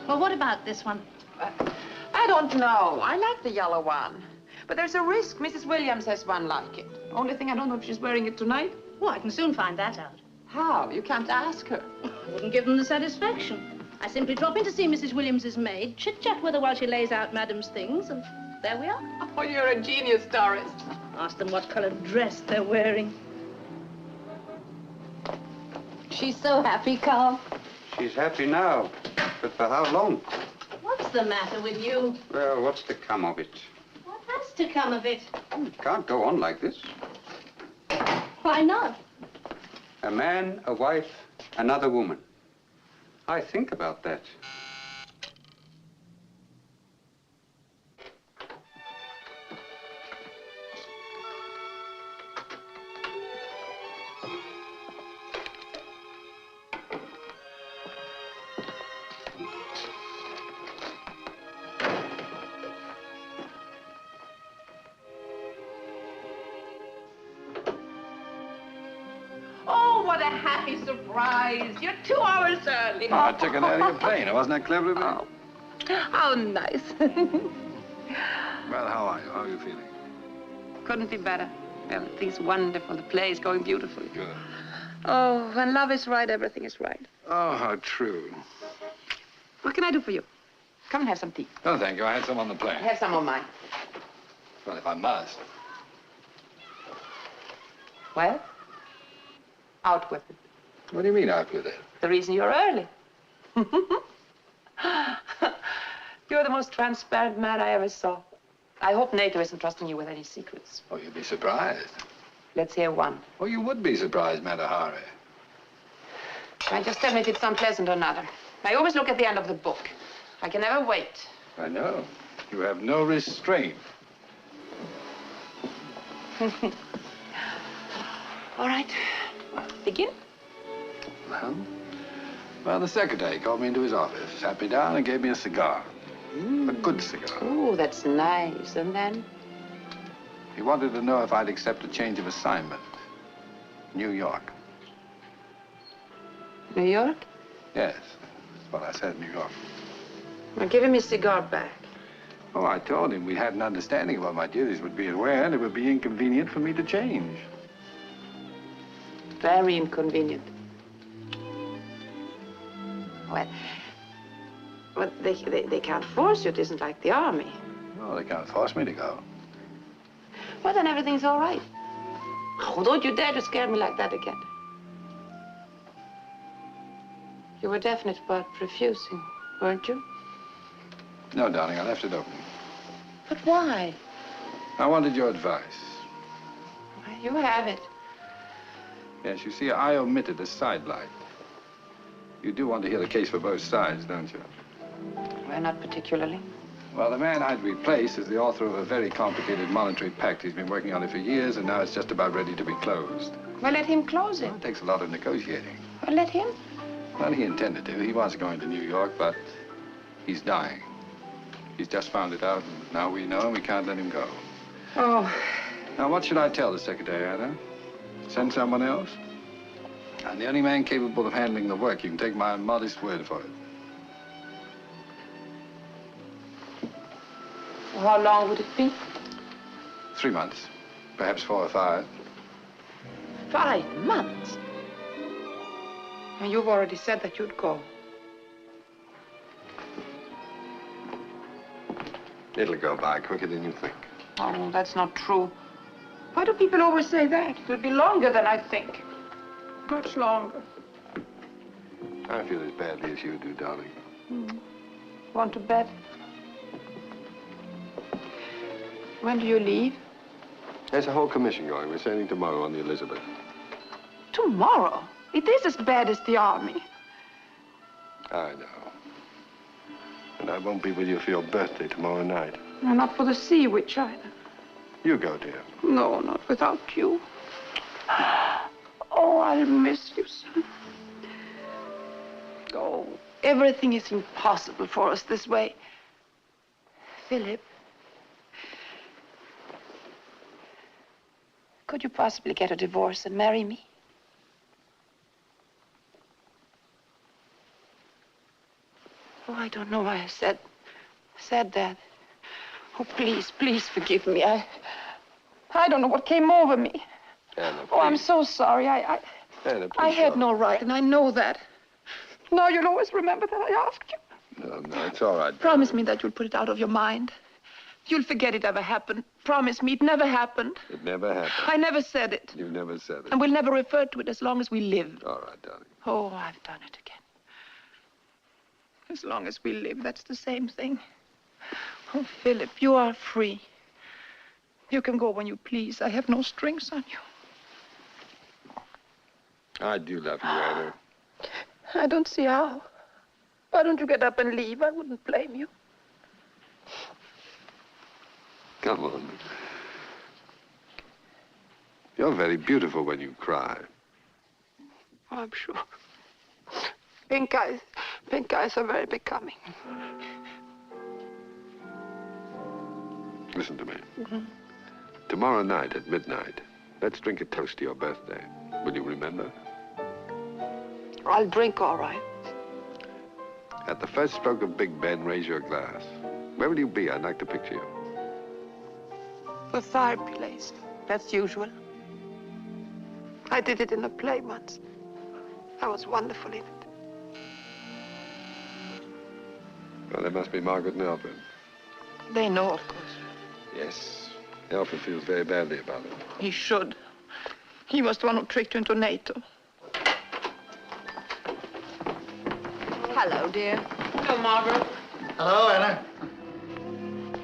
Well, what about this one? I don't know. I like the yellow one. But there's a risk. Mrs. Williams has one like it. Only thing, I don't know if she's wearing it tonight. Oh, I can soon find that out. How? You can't ask her. I wouldn't give them the satisfaction. I simply drop in to see Mrs. Williams's maid, chit-chat with her while she lays out Madam's things, and there we are. Oh, you're a genius, Doris. Ask them what colored dress they're wearing. She's so happy, Carl. She's happy now, but for how long? What's the matter with you? Well, what's to come of it? What has to come of it? It can't go on like this. Why not? A man, a wife, another woman. I think about that. Oh, what a happy surprise. You're 2 hours early. I took an earlier plane. Wasn't that clever of me? Oh, how nice. Well, how are you? How are you feeling? Couldn't be better. Everything's wonderful. The play is going beautifully. Good. Oh, when love is right, everything is right. Oh, how true. What can I do for you? Come and have some tea. No, thank you. I had some on the plane. Have some of mine. Well, if I must. Well, out with it. What do you mean, out with it? The reason you're early. You're the most transparent man I ever saw. I hope NATO isn't trusting you with any secrets. Oh, you'd be surprised. Let's hear one. Oh, you would be surprised, Matahari. I just tell me if it's unpleasant or not. I always look at the end of the book. I can never wait. I know. You have no restraint. All right. Begin. Well, the secretary called me into his office, sat me down, and gave me a cigar. A good cigar. Oh, that's nice. And then? He wanted to know if I'd accept a change of assignment. New York. New York? Yes, that's what I said, New York. Now, give him his cigar back. Oh, I told him we had an understanding of what my duties would be and where, and it would be inconvenient for me to change. Very inconvenient. Well, they can't force you. It isn't like the army. No, they can't force me to go. Well, then everything's all right. Oh, don't you dare to scare me like that again. You were definite about refusing, weren't you? No, darling, I left it open. But why? I wanted your advice. You have it. Yes, you see, I omitted a sidelight. You do want to hear the case for both sides, don't you? Well, not particularly. Well, the man I'd replace is the author of a very complicated monetary pact. He's been working on it for years, and now it's just about ready to be closed. Well, let him close it. Well, it takes a lot of negotiating. Well, let him. Well, he intended to. He was going to New York, but he's dying. He's just found it out, and now we know, and we can't let him go. Oh. Now, what should I tell the secretary, Anna? Send someone else? I'm the only man capable of handling the work. You can take my modest word for it. Well, how long would it be? 3 months. Perhaps 4 or 5. 5 months? And you've already said that you'd go. It'll go by quicker than you think. Oh, that's not true. Why do people always say that? It'll be longer than I think. Much longer. I feel as badly as you do, darling. Want to bet? When do you leave? There's a whole commission going. We're sailing tomorrow on the Elizabeth. Tomorrow? It is as bad as the army. I know. And I won't be with you for your birthday tomorrow night. No, not for the sea witch either. You go, dear. No, not without you. Oh, I'll miss you, son. Oh, everything is impossible for us this way. Philip, could you possibly get a divorce and marry me? Oh, I don't know why I said that. Oh, please, please forgive me. I don't know what came over me. Anna, oh, I'm so sorry. Anna, please I had no right, and I know that. Now you'll always remember that I asked you. No, it's all right. Promise me that you'll put it out of your mind. You'll forget it ever happened. Promise me it never happened. It never happened. I never said it. You never said it. And we'll never refer to it as long as we live. All right, darling. Oh, I've done it again. As long as we live, that's the same thing. Oh, Philip, you are free. You can go when you please. I have no strings on you. I do love you, Anna. I don't see how. Why don't you get up and leave? I wouldn't blame you. Come on. You're very beautiful when you cry. Oh, I'm sure. Pink eyes are very becoming. Listen to me. Tomorrow night at midnight, let's drink a toast to your birthday. Will you remember? I'll drink, all right. At the first stroke of Big Ben, raise your glass. Where will you be? I'd like to picture you. The fireplace. That's usual. I did it in a play once. I was wonderful in it. Well, there must be Margaret and Alfred. They know, of course. Yes. Alfred feels very badly about it. He should. He was the one who tricked you into NATO. Hello, dear. Hello, Margaret. Hello, Anna.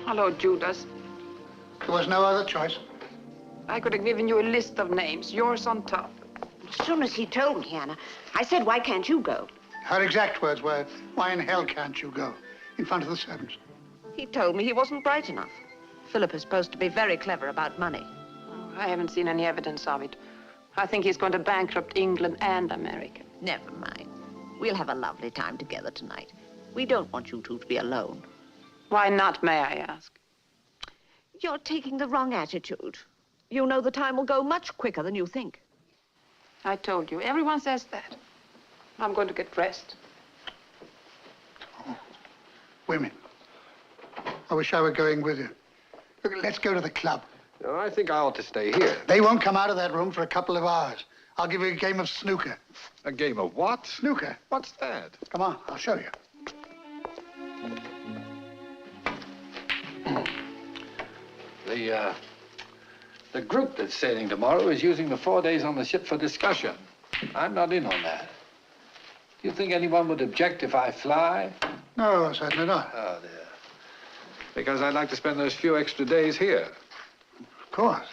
Hello, Judas. There was no other choice. I could have given you a list of names, yours on top. As soon as he told me, Anna, I said, why can't you go? Her exact words were, why in hell can't you go? in front of the servants. He told me he wasn't bright enough. Philip is supposed to be very clever about money. Oh, I haven't seen any evidence of it. I think he's going to bankrupt England and America. Never mind. We'll have a lovely time together tonight. We don't want you two to be alone. Why not, may I ask? You're taking the wrong attitude. You know the time will go much quicker than you think. I told you, everyone says that. I'm going to get dressed. Oh, women. I wish I were going with you. Look, let's go to the club. No, I think I ought to stay here. They won't come out of that room for a couple of hours. I'll give you a game of snooker. A game of what? Snooker. What's that? Come on, I'll show you. The group that's sailing tomorrow is using the 4 days on the ship for discussion. I'm not in on that. Do you think anyone would object if I fly? No, certainly not. Oh, dear. Because I'd like to spend those few extra days here. Of course.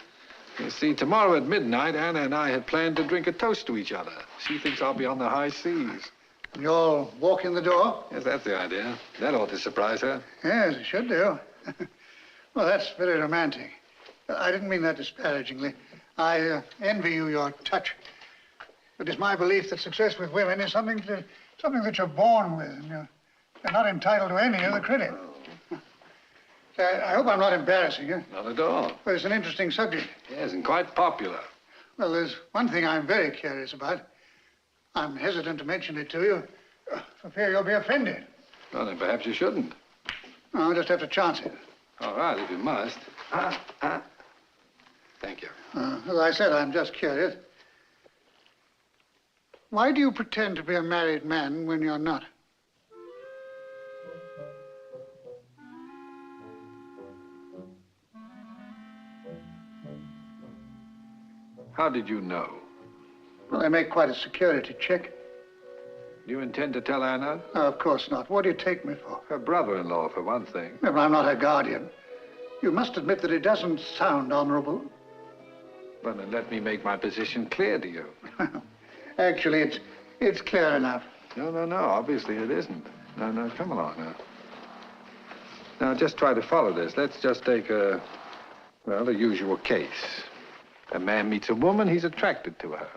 You see, tomorrow at midnight, Anna and I had planned to drink a toast to each other. She thinks I'll be on the high seas. And you'll walk in the door? Yes, that's the idea. That ought to surprise her. Yes, it should do. Well, that's very romantic. I didn't mean that disparagingly. I envy you your touch. It is my belief that success with women is something that you're born with, and you're not entitled to any of the credit. So I hope I'm not embarrassing you. Not at all. Well, it's an interesting subject. Yes, and quite popular. Well, there's one thing I'm very curious about. I'm hesitant to mention it to you, for fear you'll be offended. Well, then perhaps you shouldn't. No, I'll just have to chance it. All right, if you must. Thank you. As I said, I'm just curious. Why do you pretend to be a married man when you're not? How did you know? Well, they make quite a security check. Do you intend to tell Anna? No, of course not. What do you take me for? Her brother-in-law, for one thing. No, but I'm not her guardian. You must admit that it doesn't sound honorable. Well, then let me make my position clear to you. Actually, it's clear enough. No, obviously it isn't. No, come along now. Now, just try to follow this. Let's just take the usual case. A man meets a woman, he's attracted to her.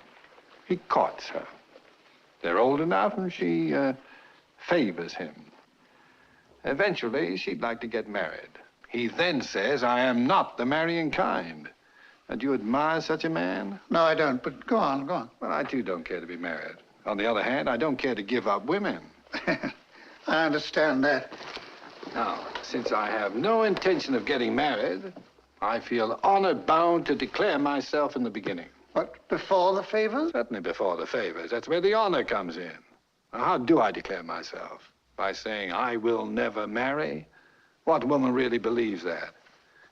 He courts her. They're old enough, and she favors him. Eventually, she'd like to get married. He then says, I am not the marrying kind. And do you admire such a man? No, I don't, but go on. Well, I, too, don't care to be married. On the other hand, I don't care to give up women. I understand that. Now, since I have no intention of getting married, I feel honor-bound to declare myself in the beginning. What, before the favors? Certainly before the favors. That's where the honor comes in. Now, how do I declare myself? By saying, I will never marry? What woman really believes that?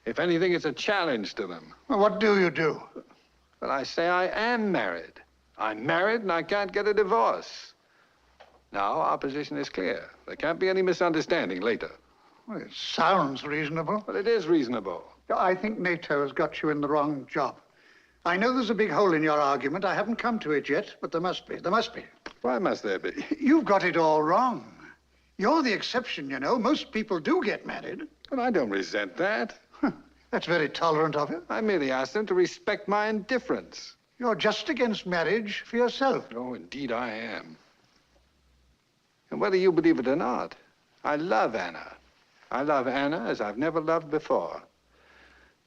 If anything, it's a challenge to them. Well, what do you do? Well, I say I am married. I'm married and I can't get a divorce. Now, our position is clear. There can't be any misunderstanding later. Well, it sounds reasonable. Well, it is reasonable. I think NATO has got you in the wrong job. I know there's a big hole in your argument. I haven't come to it yet, but there must be. There must be. Why must there be? You've got it all wrong. You're the exception, you know. Most people do get married. But I don't resent that. That's very tolerant of you. I merely asked them to respect my indifference. You're just against marriage for yourself. Oh, indeed I am. And whether you believe it or not, I love Anna. I love Anna as I've never loved before.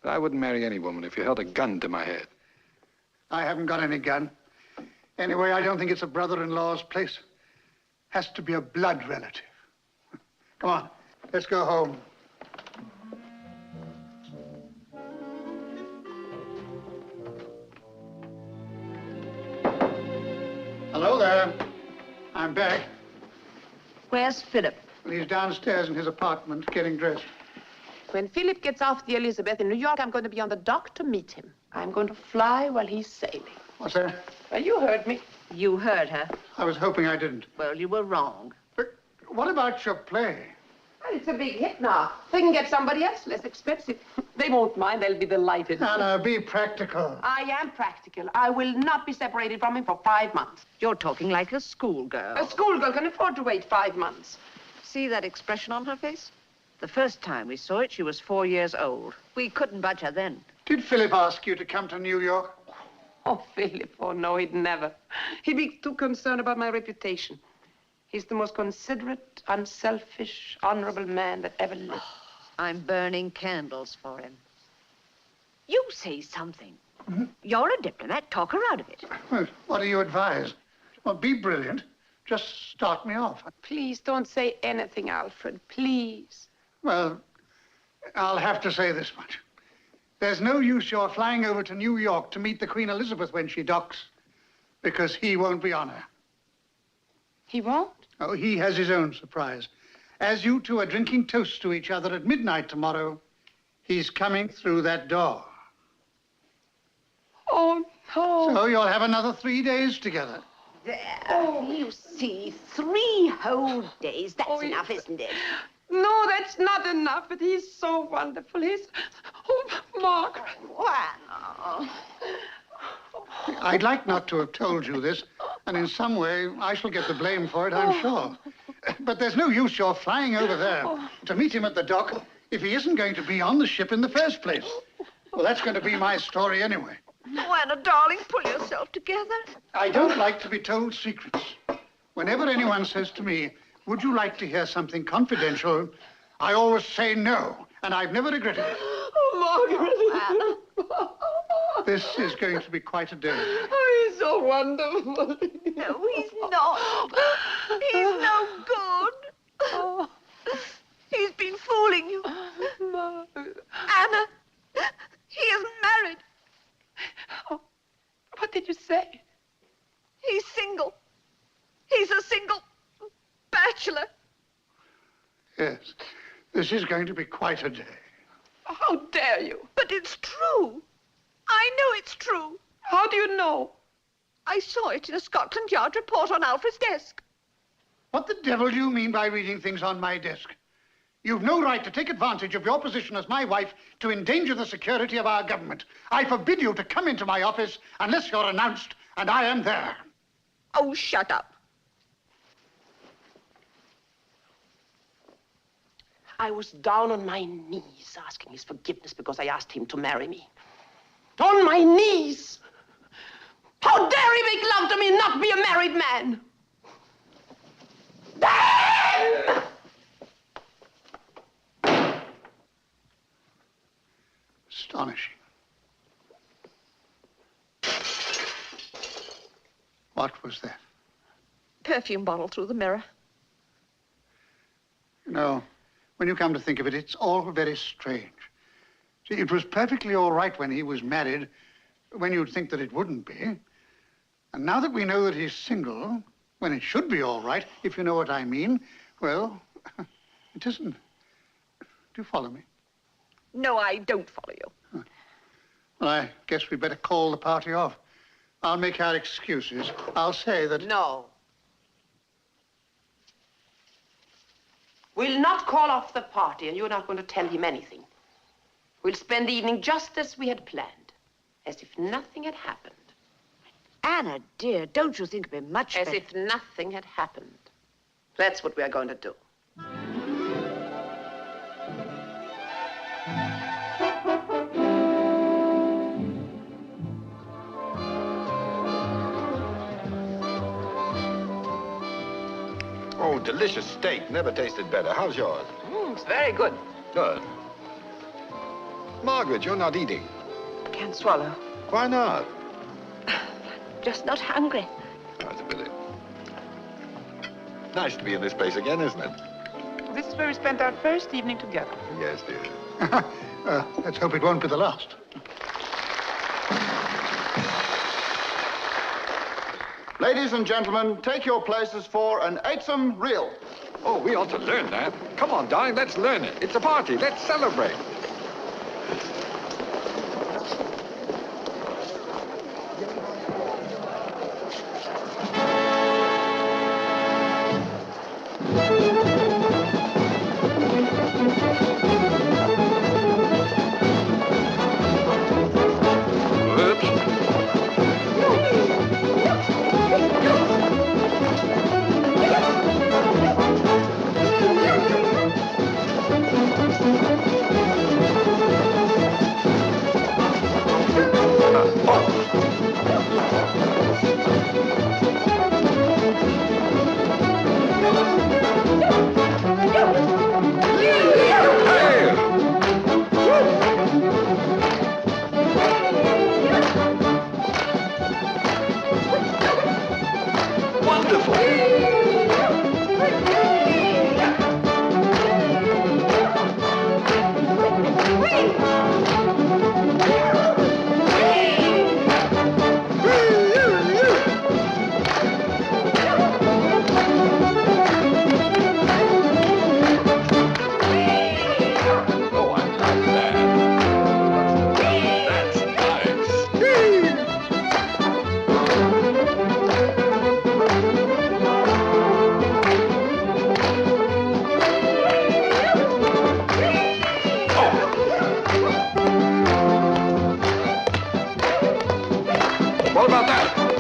But I wouldn't marry any woman if you held a gun to my head. I haven't got any gun. Anyway, I don't think it's a brother-in-law's place. Has to be a blood relative. Come on, let's go home. Hello there. I'm back. Where's Philip? Well, he's downstairs in his apartment getting dressed. When Philip gets off the Elizabeth in New York, I'm going to be on the dock to meet him. I'm going to fly while he's sailing. What's that? Well, you heard me. You heard her. I was hoping I didn't. Well, you were wrong. But what about your play? Well, it's a big hit now. They can get somebody else less expensive. They won't mind. They'll be delighted. Anna, be practical. I am practical. I will not be separated from him for 5 months. You're talking like a schoolgirl. A schoolgirl can afford to wait 5 months. see that expression on her face? The first time we saw it, she was 4 years old. We couldn't budge her then. Did Philip ask you to come to New York? Oh, Philip, oh, no, he'd never. He'd be too concerned about my reputation. He's the most considerate, unselfish, honorable man that ever lived. I'm burning candles for him. You say something. Mm-hmm. You're a diplomat. Talk her out of it. Well, what do you advise? Well, be brilliant. Just start me off. Please don't say anything, Alfred. Please. Well, I'll have to say this much. There's no use your flying over to New York to meet the Queen Elizabeth when she docks, because he won't be on her. He won't? Oh, he has his own surprise. As you two are drinking toast to each other at midnight tomorrow, he's coming through that door. Oh, no. So you'll have another 3 days together. There. Oh. You see, 3 whole days. That's enough, isn't it? No, that's not enough, but he's so wonderful. He's... Oh, Margaret. Well, I'd like not to have told you this, and in some way I shall get the blame for it, I'm sure. But there's no use your flying over there to meet him at the dock if he isn't going to be on the ship in the first place. Well, that's going to be my story anyway. Oh, Anna, darling, pull yourself together. I don't like to be told secrets. Whenever anyone says to me, would you like to hear something confidential, I always say no, and I've never regretted it. Oh, Margaret. This is going to be quite a day. Oh, he's so wonderful. No, he's not. He's no good. Oh. He's been fooling you. Anna, he isn't married. Oh, what did you say? He's single. He's a single bachelor. Yes, this is going to be quite a day. How dare you? But it's true. I know it's true. How do you know? I saw it in a Scotland Yard report on Alfred's desk. What the devil do you mean by reading things on my desk? You've no right to take advantage of your position as my wife to endanger the security of our government. I forbid you to come into my office unless you're announced and I am there. Oh, shut up. I was down on my knees asking his forgiveness because I asked him to marry me. On my knees! How dare he make love to me and not be a married man? Damn! Astonishing. What was that? Perfume bottle through the mirror. You know, when you come to think of it, it's all very strange. See, it was perfectly all right when he was married, when you'd think that it wouldn't be. And now that we know that he's single, when it should be all right, if you know what I mean, well, it isn't. Do you follow me? No, I don't follow you. Well, I guess we better call the party off. I'll make our excuses. I'll say that... No. We'll not call off the party, and you're not going to tell him anything. We'll spend the evening just as we had planned, as if nothing had happened. Anna, dear, don't you think it'd be much better? As if nothing had happened. That's what we are going to do. Oh, delicious steak. Never tasted better. How's yours? It's very good. Good. Margaret, you're not eating. Can't swallow. Why not? Just not hungry. That's a pity. Nice to be in this place again, isn't it? This is where we spent our first evening together. Yes, dear. Let's hope it won't be the last. Ladies and gentlemen, take your places for an eightsome reel. Oh, we ought to learn that. Come on, darling, let's learn it. It's a party. Let's celebrate.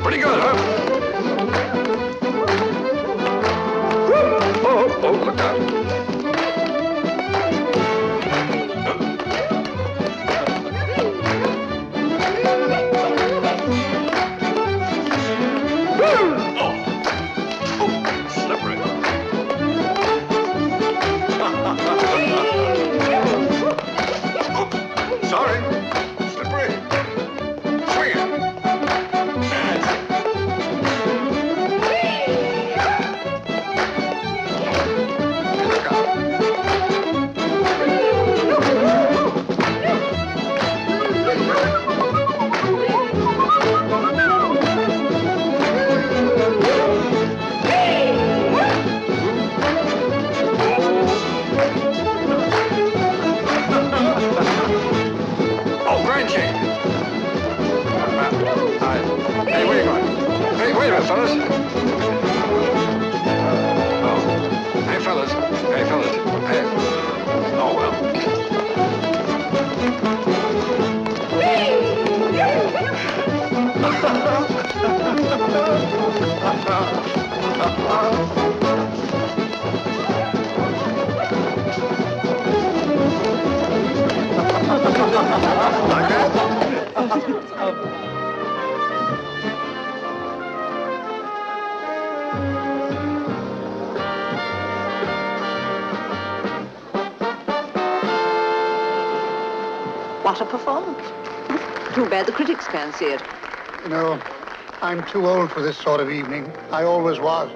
Pretty good, huh? Oh, look out. Slippery. Sorry. Slippery. Swing it. Hey, where are you going? Hey, wait a minute, fellas. Hey, fellas. Hey, fellas. Hey. Oh, well. Like that? What a performance. Too bad the critics can't see it. You know, I'm too old for this sort of evening. I always was.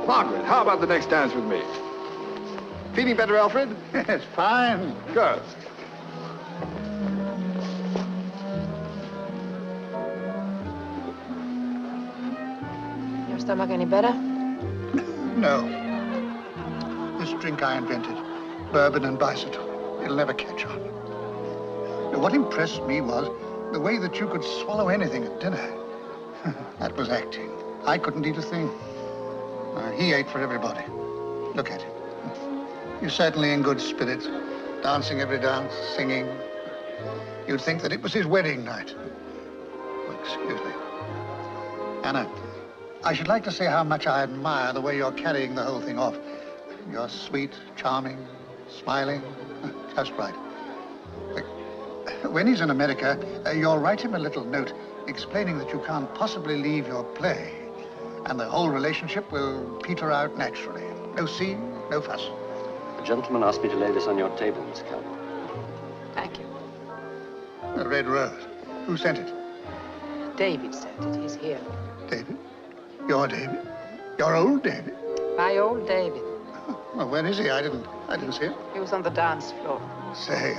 Margaret, how about the next dance with me? Feeling better, Alfred? Yes, fine. Good. Your stomach any better? No. This drink I invented, bourbon and bicycle, it'll never catch on. Now, what impressed me was the way that you could swallow anything at dinner. That was acting. I couldn't eat a thing. He ate for everybody. Look at him. You're certainly in good spirits, dancing every dance, singing. You'd think that it was his wedding night. Oh, excuse me. Anna, I should like to say how much I admire the way you're carrying the whole thing off. You're sweet, charming, smiling, just right. When he's in America, you'll write him a little note explaining that you can't possibly leave your play, and the whole relationship will peter out naturally. No scene, no fuss. The gentleman asked me to lay this on your table, Miss Calvert. Thank you. A red rose. Who sent it? David sent it. He's here. David? Your David? Your old David? My old David. Well, where is he? I didn't see him. He was on the dance floor. Say,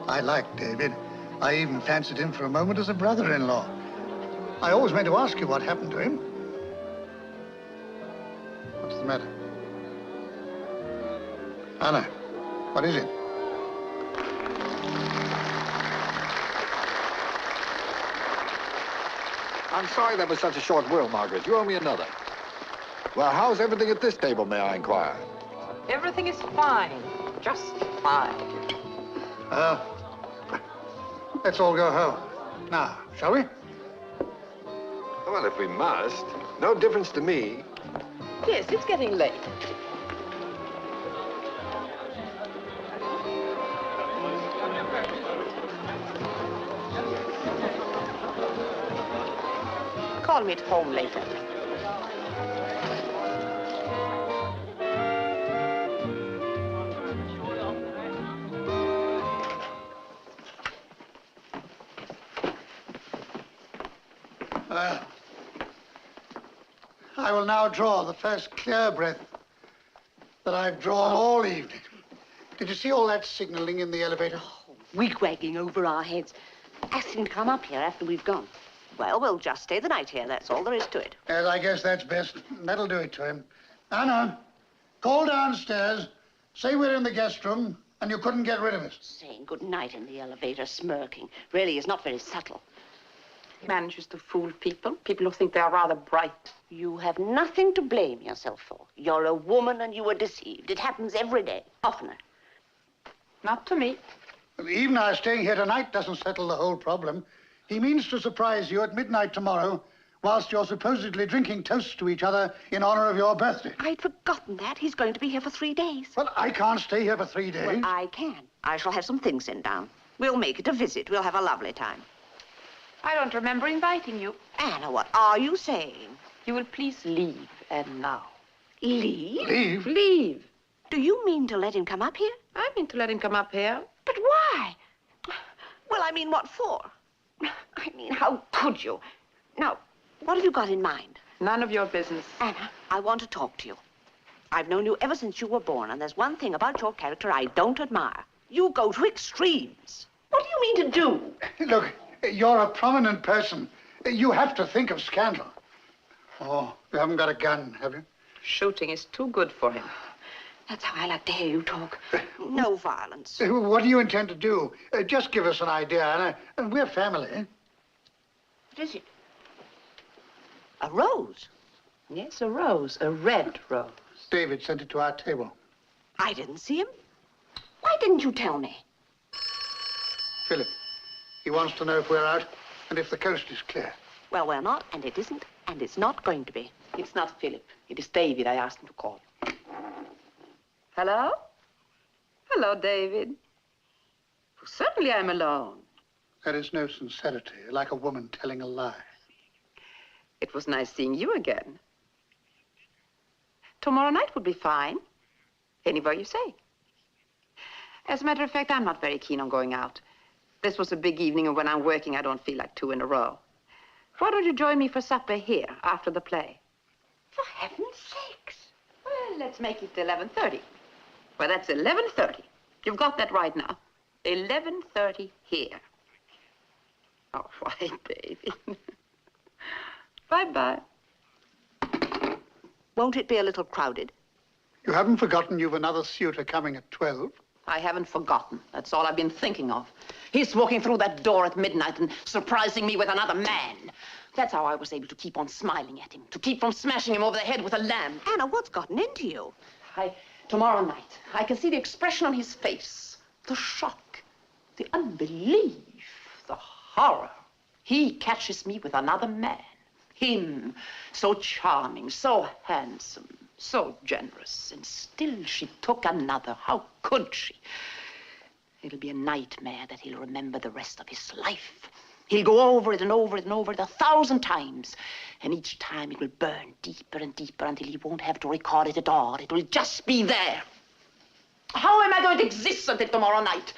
I like David. I even fancied him for a moment as a brother-in-law. I always meant to ask you what happened to him. What's the matter? Anna, what is it? I'm sorry that was such a short will, Margaret. You owe me another. Well, how's everything at this table, may I inquire? Everything is fine. Just fine. Let's all go home. Now, shall we? Well, if we must. No difference to me. Yes, it's getting late. Call me at home later. I will now draw the first clear breath that I've drawn all evening. Did you see all that signaling in the elevator? Oh, wig-wagging over our heads. Ask him to come up here after we've gone. Well, we'll just stay the night here. That's all there is to it. Yes, I guess that's best. That'll do it to him. Anna, call downstairs. Say we're in the guest room and you couldn't get rid of us. Saying good night in the elevator, smirking, really is not very subtle. He manages to fool people who think they are rather bright. You have nothing to blame yourself for. You're a woman and you were deceived. It happens every day, oftener. Not to me. Even our staying here tonight doesn't settle the whole problem. He means to surprise you at midnight tomorrow, whilst you're supposedly drinking toasts to each other in honor of your birthday. I'd forgotten that. He's going to be here for 3 days. Well, I can't stay here for 3 days. Well, I can. I shall have some things sent down. We'll make it a visit. We'll have a lovely time. I don't remember inviting you. Anna, what are you saying? You will please leave, and now. Leave? Leave? Leave. Do you mean to let him come up here? I mean to let him come up here. But why? Well, I mean, what for? I mean, how could you? Now, what have you got in mind? None of your business. Anna, I want to talk to you. I've known you ever since you were born, and there's one thing about your character I don't admire. You go to extremes. What do you mean to do? Look, you're a prominent person. You have to think of scandal. Oh, you haven't got a gun, have you? Shooting is too good for him. That's how I like to hear you talk. No violence. What do you intend to do? Just give us an idea, Anna. And we're family. What is it? A rose? Yes, a rose. A red rose. David sent it to our table. I didn't see him. Why didn't you tell me? Philip. He wants to know if we're out and if the coast is clear. Well, we're not, and it isn't, and it's not going to be. It's not Philip. It is David. I asked him to call. Hello? Hello, David. Well, certainly I'm alone. There is no sincerity, like a woman telling a lie. It was nice seeing you again. Tomorrow night would be fine. Anywhere you say. As a matter of fact, I'm not very keen on going out. This was a big evening, and when I'm working, I don't feel like 2 in a row. Why don't you join me for supper here, after the play? For heaven's sakes. Well, let's make it 11:30. Well, that's 11:30. You've got that right now. 11:30 here. Oh, why, David. Bye-bye. Won't it be a little crowded? You haven't forgotten you've another suitor coming at 12? I haven't forgotten. That's all I've been thinking of. He's walking through that door at midnight and surprising me with another man. That's how I was able to keep on smiling at him, to keep from smashing him over the head with a lamp. Anna, what's gotten into you? Tomorrow night, I can see the expression on his face. The shock, the unbelief, the horror. He catches me with another man. Him, so charming, so handsome, so generous. And still she took another. How could she? It'll be a nightmare that he'll remember the rest of his life. He'll go over it and over it and over it 1,000 times. And each time it will burn deeper and deeper until he won't have to record it at all. It will just be there. How am I going to exist until tomorrow night?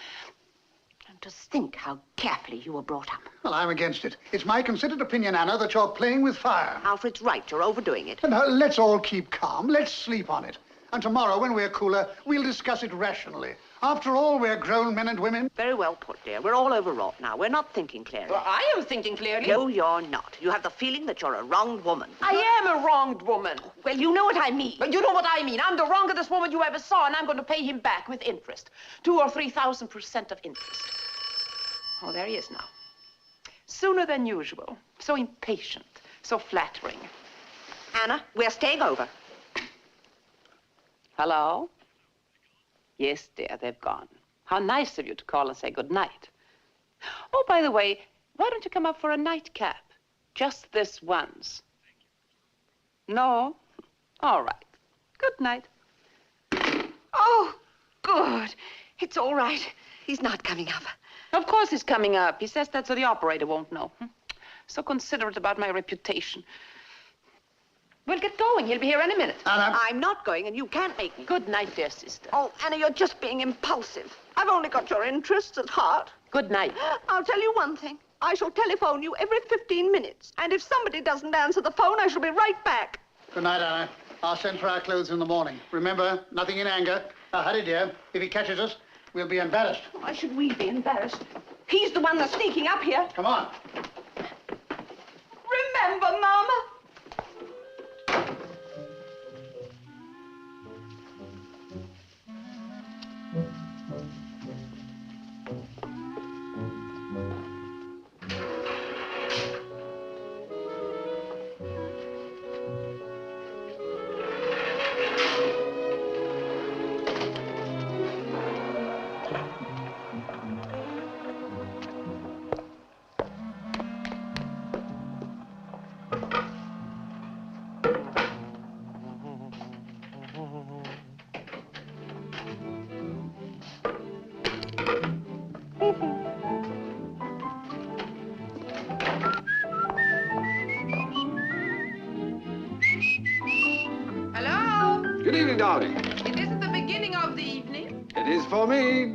And to think how carefully you were brought up. Well, I'm against it. It's my considered opinion, Anna, that you're playing with fire. Alfred's right. You're overdoing it. Now, let's all keep calm. Let's sleep on it. And tomorrow, when we're cooler, we'll discuss it rationally. After all, we're grown men and women. Very well put, dear. We're all overwrought now. We're not thinking clearly. Well, I am thinking clearly. No, you're not. You have the feeling that you're a wronged woman. I am a wronged woman. Well, you know what I mean. But you know what I mean. I'm the wrongest woman you ever saw, and I'm going to pay him back with interest. 2,000 or 3,000% of interest. Oh, there he is now. Sooner than usual. So impatient. So flattering. Anna, we're staying over. Hello? Yes, dear, they've gone. How nice of you to call and say good night. Oh, by the way, why don't you come up for a nightcap? Just this once. No? All right. Good night. Oh, good. It's all right. He's not coming up. Of course he's coming up. He says that so the operator won't know. So considerate about my reputation. We'll get going. He'll be here any minute. Anna. I'm not going, and you can't make me. Good night, dear sister. Oh, Anna, you're just being impulsive. I've only got your interests at heart. Good night. I'll tell you one thing. I shall telephone you every 15 minutes. And if somebody doesn't answer the phone, I shall be right back. Good night, Anna. I'll send for our clothes in the morning. Remember, nothing in anger. Now, hurry, dear. If he catches us, we'll be embarrassed. Why should we be embarrassed? He's the one that's sneaking up here. Come on. Remember, Mama. Julie, darling. It isn't the beginning of the evening. It is for me.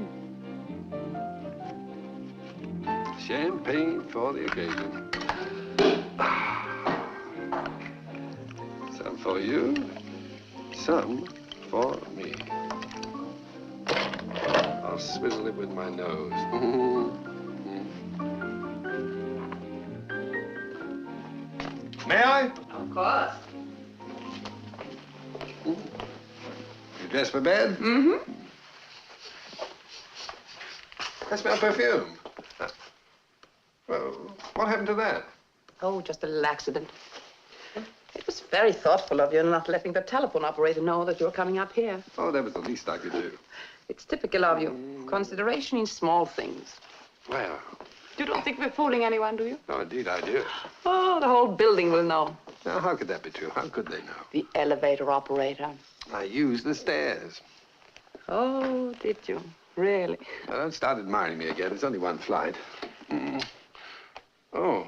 Champagne for the occasion. Some for you, some for me. I'll swizzle it with my nose. May I? Of course. You dressed for bed? Mm-hmm. I smell perfume. Well, what happened to that? Oh, just a little accident. It was very thoughtful of you not letting the telephone operator know that you were coming up here. Oh, that was the least I could do. It's typical of you. Consideration in small things. Well, You don't think we're fooling anyone, do you? no, indeed I do. Oh, the whole building will know. Now, how could that be true? How could they know? The elevator operator. I used the stairs. Oh, did you? Really? Now, don't start admiring me again. It's only one flight. Oh.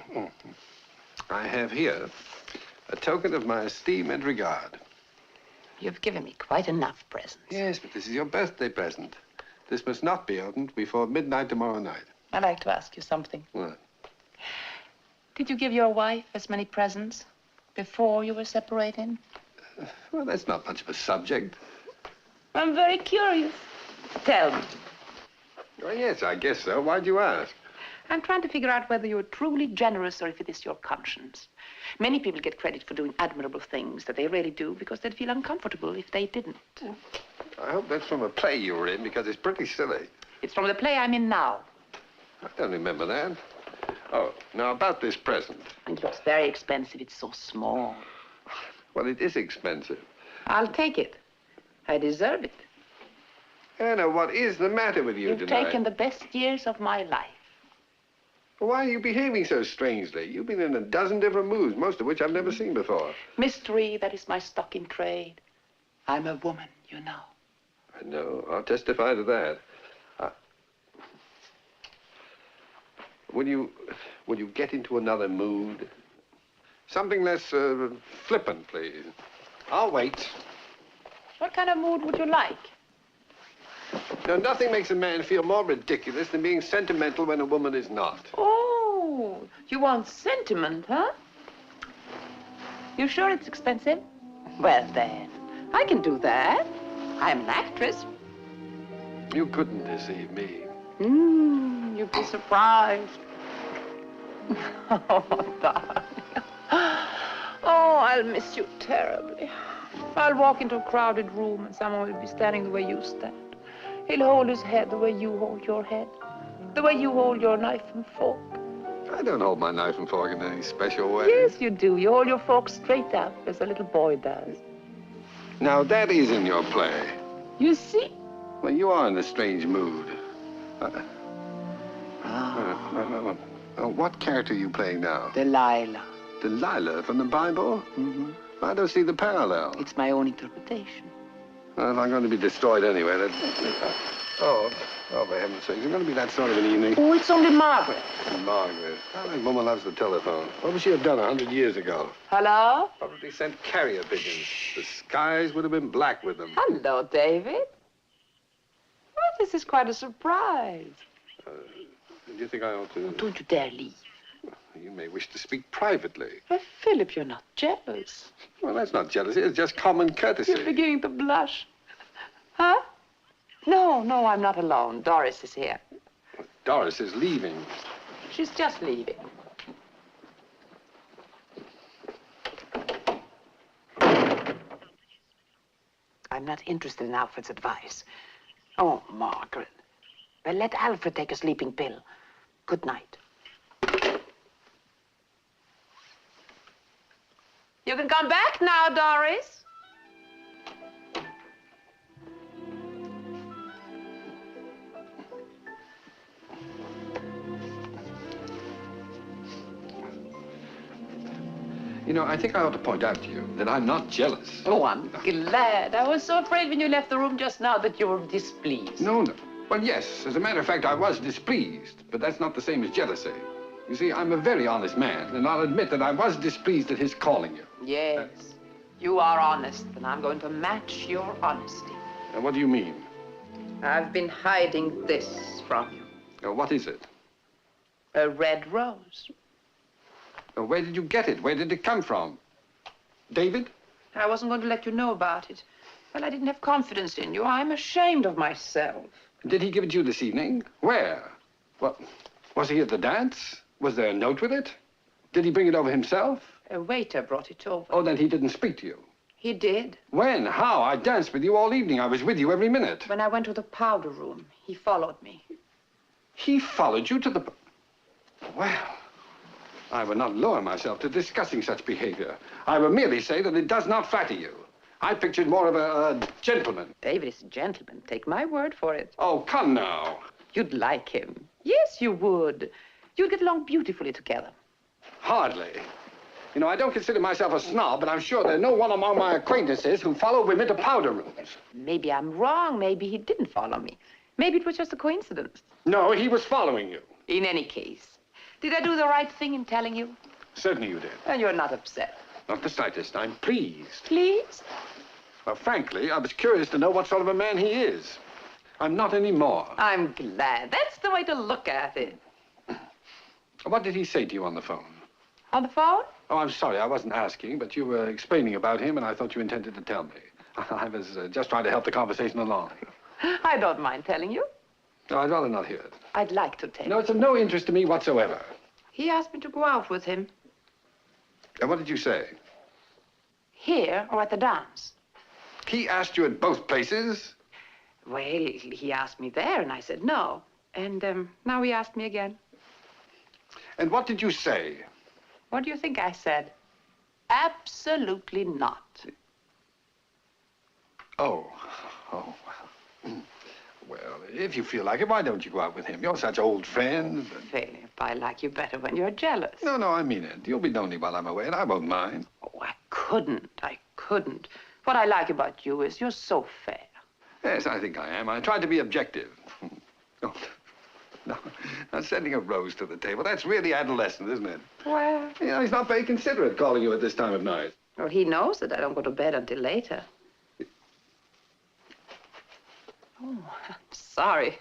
I have here a token of my esteem and regard. You've given me quite enough presents. Yes, but this is your birthday present. This must not be opened before midnight tomorrow night. I'd like to ask you something. What? Did you give your wife as many presents before you were separated? Well, that's not much of a subject. I'm very curious. Tell me. Oh, yes, I guess so. Why'd you ask? I'm trying to figure out whether you're truly generous or if it is your conscience. Many people get credit for doing admirable things that they really do because they'd feel uncomfortable if they didn't. I hope that's from a play you were in, because it's pretty silly. It's from the play I'm in now. I don't remember that. Oh, now about this present. It looks very expensive. It's so small. Well, it is expensive. I'll take it. I deserve it. Anna, what is the matter with you You've tonight? taken the best years of my life. Well, why are you behaving so strangely? You've been in a dozen different moods, most of which I've never seen before. Mystery, that is my stock in trade. I'm a woman, you know. I know. I'll testify to that. Will you get into another mood? Something less flippant, please. I'll wait. What kind of mood would you like? No, nothing makes a man feel more ridiculous than being sentimental when a woman is not. Oh, you want sentiment, huh? You sure it's expensive? Well, then, I can do that. I'm an actress. You couldn't deceive me. You'd be surprised. Oh, darling. Oh, I'll miss you terribly. I'll walk into a crowded room and someone will be standing the way you stand. He'll hold his head the way you hold your head. The way you hold your knife and fork. I don't hold my knife and fork in any special way. Yes, you do. You hold your fork straight up, as a little boy does. Now, that is in your play. You see? Well, you are in a strange mood. What character are you playing now? Delilah. Delilah from the Bible? Mm-hmm. I don't see the parallel. It's my own interpretation. Well, if I'm going to be destroyed anyway, Oh, for heaven's sake, is it going to be that sort of an evening? Oh, it's only Margaret. Margaret. How that woman loves the telephone. What would she have done 100 years ago? Hello? Probably sent carrier pigeons. The skies would have been black with them. Hello, David. Well, this is quite a surprise. Do you think I ought to... Don't you dare leave. You may wish to speak privately. But, Philip, you're not jealous. Well, that's not jealousy. It's just common courtesy. You're beginning to blush. Huh? No, I'm not alone. Doris is here. Doris is leaving. She's just leaving. I'm not interested in Alfred's advice. Oh, Margaret. Well, let Alfred take a sleeping pill. Good night. You can come back now, Doris. You know, I think I ought to point out to you that I'm not jealous. Oh, I'm glad. I was so afraid when you left the room just now that you were displeased. No. Well, yes, as a matter of fact, I was displeased, but that's not the same as jealousy. You see, I'm a very honest man, and I'll admit that I was displeased at his calling you. Yes. You are honest, and I'm going to match your honesty. What do you mean? I've been hiding this from you. What is it? A red rose. Where did you get it? Where did it come from? David? I wasn't going to let you know about it. Well, I didn't have confidence in you. I'm ashamed of myself. Did he give it to you this evening? Where? Well, was he at the dance? Was there a note with it? Did he bring it over himself? A waiter brought it over. Oh, then he didn't speak to you. He did. When? How? I danced with you all evening. I was with you every minute. When I went to the powder room, he followed me. He followed you to the... Well, I would not lower myself to discussing such behavior. I will merely say that it does not flatter you. I pictured more of a gentleman. David is a gentleman. Take my word for it. Oh, come now. You'd like him. Yes, you would. You'd get along beautifully together. Hardly. You know, I don't consider myself a snob, but I'm sure there's no one among my acquaintances who follow women to powder rooms. Maybe I'm wrong. Maybe he didn't follow me. Maybe it was just a coincidence. No, he was following you. In any case, did I do the right thing in telling you? Certainly you did. And you're not upset. Not the slightest. I'm pleased. Pleased? Well, frankly, I was curious to know what sort of a man he is. I'm not anymore. I'm glad. That's the way to look at it. What did he say to you on the phone? On the phone? Oh, I'm sorry, I wasn't asking, but you were explaining about him, and I thought you intended to tell me. I was just trying to help the conversation along. I don't mind telling you. No, I'd rather not hear it. I'd like to tell you. No, it's of no interest to me whatsoever. He asked me to go out with him. And what did you say? Here or at the dance? He asked you at both places? Well, he asked me there, and I said no. And now he asked me again. And what did you say? What do you think I said? Absolutely not. Oh, well, if you feel like it, why don't you go out with him? You're such old friends. Philip, I like you better when you're jealous. No, I mean it. You'll be lonely while I'm away, and I won't mind. Oh, I couldn't. What I like about you is you're so fair. Yes, I think I am. I tried to be objective. Oh, no, not sending a rose to the table. That's really adolescent, isn't it? Well... You know, he's not very considerate calling you at this time of night. Well, he knows that I don't go to bed until later. Oh, I'm sorry.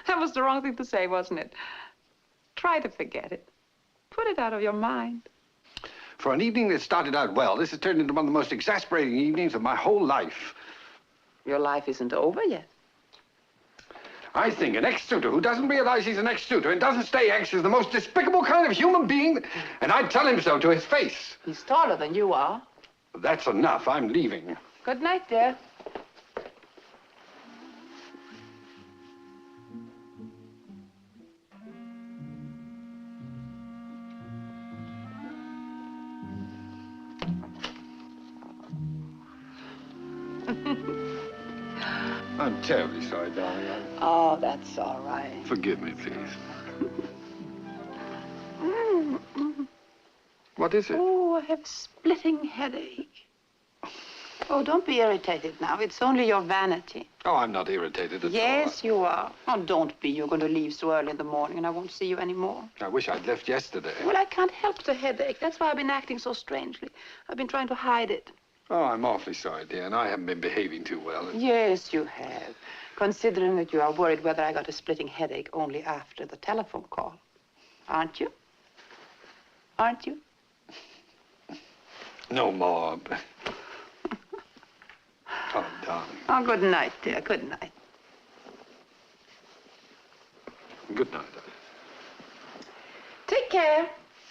That was the wrong thing to say, wasn't it? Try to forget it. Put it out of your mind. For an evening that started out well, this has turned into one of the most exasperating evenings of my whole life. Your life isn't over yet. I think an ex-suitor who doesn't realize he's an ex-suitor and doesn't stay ex is the most despicable kind of human being, and I'd tell him so to his face. He's taller than you are. That's enough. I'm leaving. Good night, dear. I'm terribly sorry, darling. Oh, that's all right. Forgive me, please. What is it? Oh, I have a splitting headache. Oh, don't be irritated now. It's only your vanity. Oh, I'm not irritated at all. Yes, you are. Oh, don't be. You're going to leave so early in the morning, and I won't see you anymore. I wish I'd left yesterday. Well, I can't help the headache. That's why I've been acting so strangely. I've been trying to hide it. Oh, I'm awfully sorry, dear, and I haven't been behaving too well. Yes, you have. Considering that you are worried whether I got a splitting headache only after the telephone call. Aren't you? Aren't you? No more. Oh, darling. Oh, good night, dear. Good night. Good night, darling. Take care.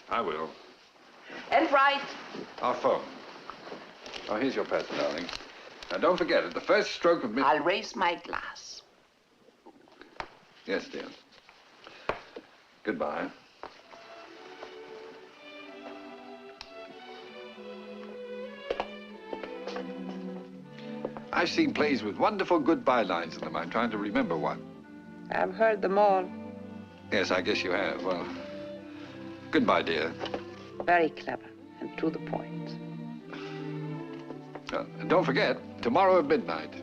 I will. And write. Our phone. Oh, here's your present, darling. Now, don't forget it. The first stroke of I'll raise my glass. Yes, dear. Goodbye. I've seen plays with wonderful goodbye lines in them. I'm trying to remember one. I've heard them all. Yes, I guess you have. Well, goodbye, dear. Very clever and to the point. And don't forget, tomorrow at midnight.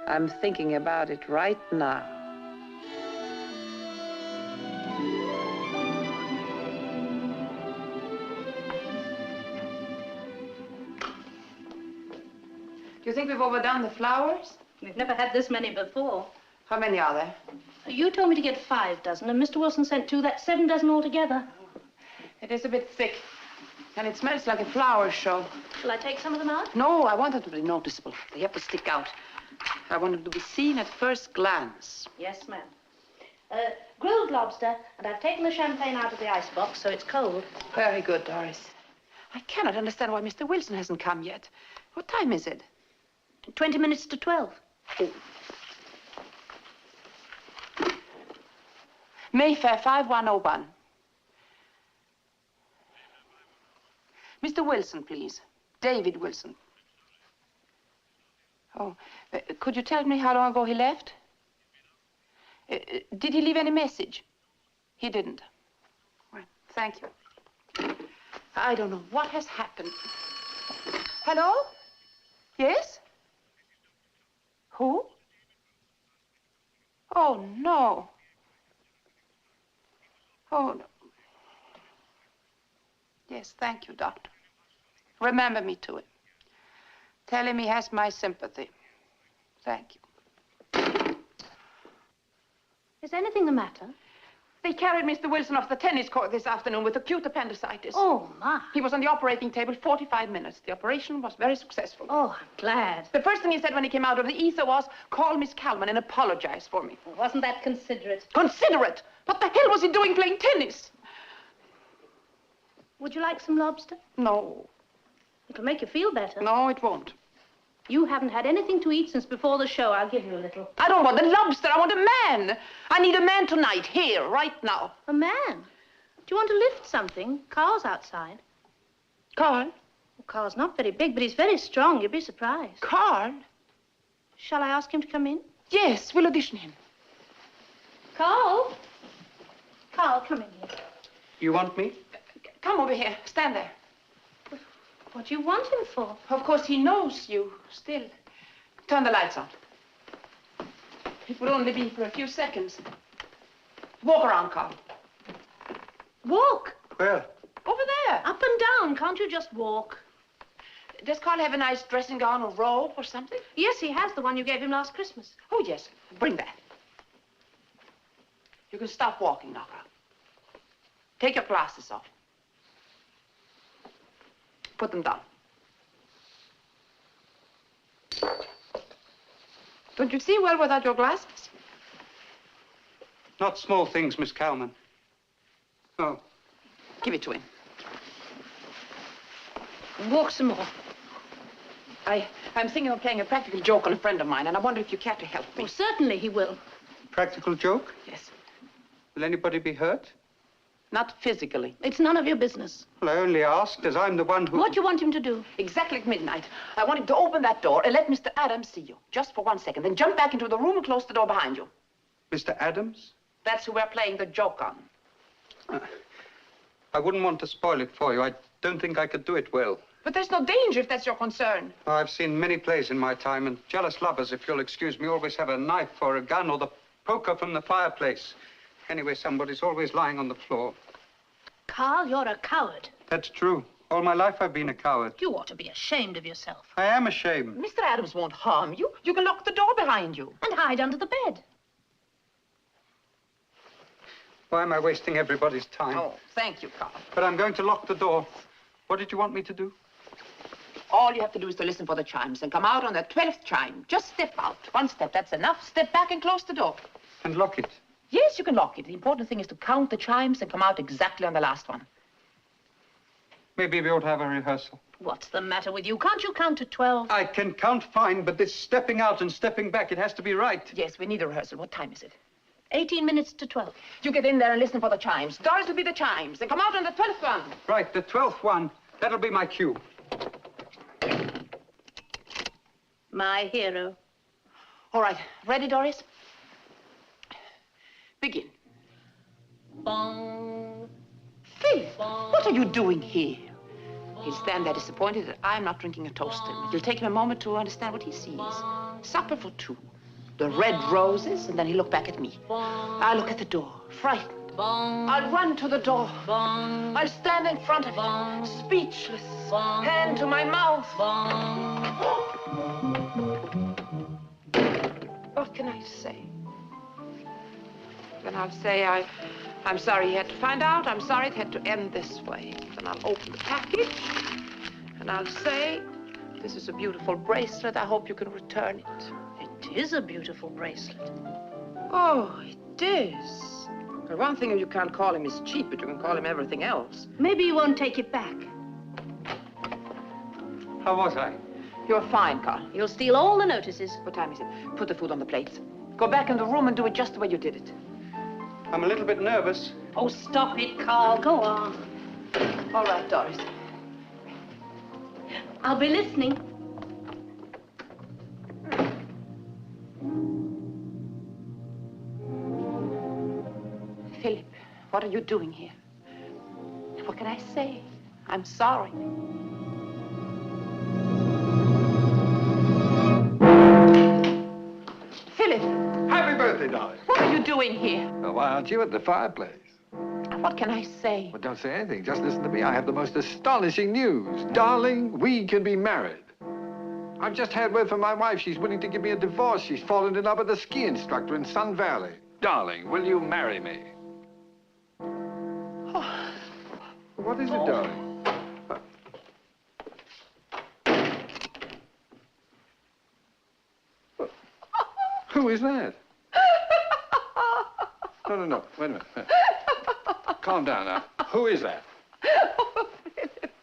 I'm thinking about it right now. You think we've overdone the flowers? We've never had this many before. How many are there? You told me to get 5 dozen, and Mr. Wilson sent 2. That's 7 dozen altogether. It is a bit thick, and it smells like a flower show. Shall I take some of them out? No, I want them to be noticeable. They have to stick out. I want them to be seen at first glance. Yes, ma'am. Grilled lobster, and I've taken the champagne out of the icebox, so it's cold. Very good, Doris. I cannot understand why Mr. Wilson hasn't come yet. What time is it? 20 minutes to 12. Oh. Mayfair 5101. Mr. Wilson, please. David Wilson. Oh, could you tell me how long ago he left? Did he leave any message? He didn't. Well, thank you. I don't know what has happened. Hello? Yes? Who? Oh, no. Oh, no. Yes, thank you, Doctor. Remember me to it. Tell him he has my sympathy. Thank you. Is anything the matter? They carried Mr. Wilson off the tennis court this afternoon with acute appendicitis. Oh, my. He was on the operating table 45 minutes. The operation was very successful. Oh, I'm glad. The first thing he said when he came out of the ether was, call Miss Calvert and apologize for me. Oh, wasn't that considerate? Considerate? What the hell was he doing playing tennis? Would you like some lobster? No. It'll make you feel better. No, it won't. You haven't had anything to eat since before the show. I'll give you a little. I don't want the lobster. I want a man. I need a man tonight, here, right now. A man? Do you want to lift something? Carl's outside. Carl? Well, Carl's not very big, but he's very strong. You'd be surprised. Carl? Shall I ask him to come in? Yes, we'll audition him. Carl? Carl, come in here. You want me? Come over here. Stand there. What do you want him for? Of course, he knows you still. Turn the lights on. It will only be for a few seconds. Walk around, Carl. Walk? Where? Over there. Up and down. Can't you just walk? Does Carl have a nice dressing gown or robe or something? Yes, he has. The one you gave him last Christmas. Oh, yes. Bring that. You can stop walking now, Carl. Take your glasses off. Put them down. Don't you see well without your glasses? Not small things, Miss Calman. Oh. Give it to him. Walk some more. I'm thinking of playing a practical joke on a friend of mine, and I wonder if you care to help me. Oh, certainly he will. Practical joke? Yes. Will anybody be hurt? Not physically. It's none of your business. Well, I only asked as I'm the one who... What do you want him to do? Exactly at midnight. I want him to open that door and let Mr. Adams see you. Just for 1 second. Then jump back into the room and close the door behind you. Mr. Adams? That's who we're playing the joke on. I wouldn't want to spoil it for you. I don't think I could do it well. But there's no danger if that's your concern. Oh, I've seen many plays in my time, and jealous lovers, if you'll excuse me, always have a knife or a gun or the poker from the fireplace. Anyway, somebody's always lying on the floor. Carl, you're a coward. That's true. All my life I've been a coward. You ought to be ashamed of yourself. I am ashamed. Mr. Adams won't harm you. You can lock the door behind you. And hide under the bed. Why am I wasting everybody's time? Oh, thank you, Carl. But I'm going to lock the door. What did you want me to do? All you have to do is to listen for the chimes and come out on the 12th chime. Just step out. 1 step, that's enough. Step back and close the door. And lock it? Yes, you can lock it. The important thing is to count the chimes and come out exactly on the last one. Maybe we ought to have a rehearsal. What's the matter with you? Can't you count to 12? I can count fine, but this stepping out and stepping back, it has to be right. Yes, we need a rehearsal. What time is it? 18 minutes to 12. You get in there and listen for the chimes. Doris will be the chimes. Then come out on the 12th one. Right, the 12th one. That'll be my cue. My hero. All right. Ready, Doris? Begin. Bong. Phyllis, what are you doing here? He'll stand there disappointed that I'm not drinking a toast to him. It'll take him a moment to understand what he sees. Supper for 2. The red roses, and then he'll look back at me. I'll look at the door, frightened. I'll run to the door. I'll stand in front of him, speechless, hand to my mouth. can I say? Then I'll say I'm sorry he had to find out. I'm sorry it had to end this way. Then I'll open the package, and I'll say, this is a beautiful bracelet. I hope you can return it. It is a beautiful bracelet. Oh, it is. Well, one thing you can't call him is cheap, but you can call him everything else. Maybe you won't take it back. How was I? You're fine, Carl. You'll steal all the notices. What time is it? Put the food on the plates. Go back in the room and do it just the way you did it. I'm a little bit nervous. Oh, stop it, Carl. Go on. All right, Doris. I'll be listening. Philip, what are you doing here? What can I say? I'm sorry. Philip! Happy birthday, darling. What are you doing here? Well, why aren't you at the fireplace? What can I say? Well, don't say anything. Just listen to me. I have the most astonishing news. Darling, we can be married. I've just had word from my wife. She's willing to give me a divorce. She's fallen in love with a ski instructor in Sun Valley. Darling, will you marry me? Oh. What is it, darling? Who is that? No. Wait a minute. Calm down now. Who is that? Oh, Philip.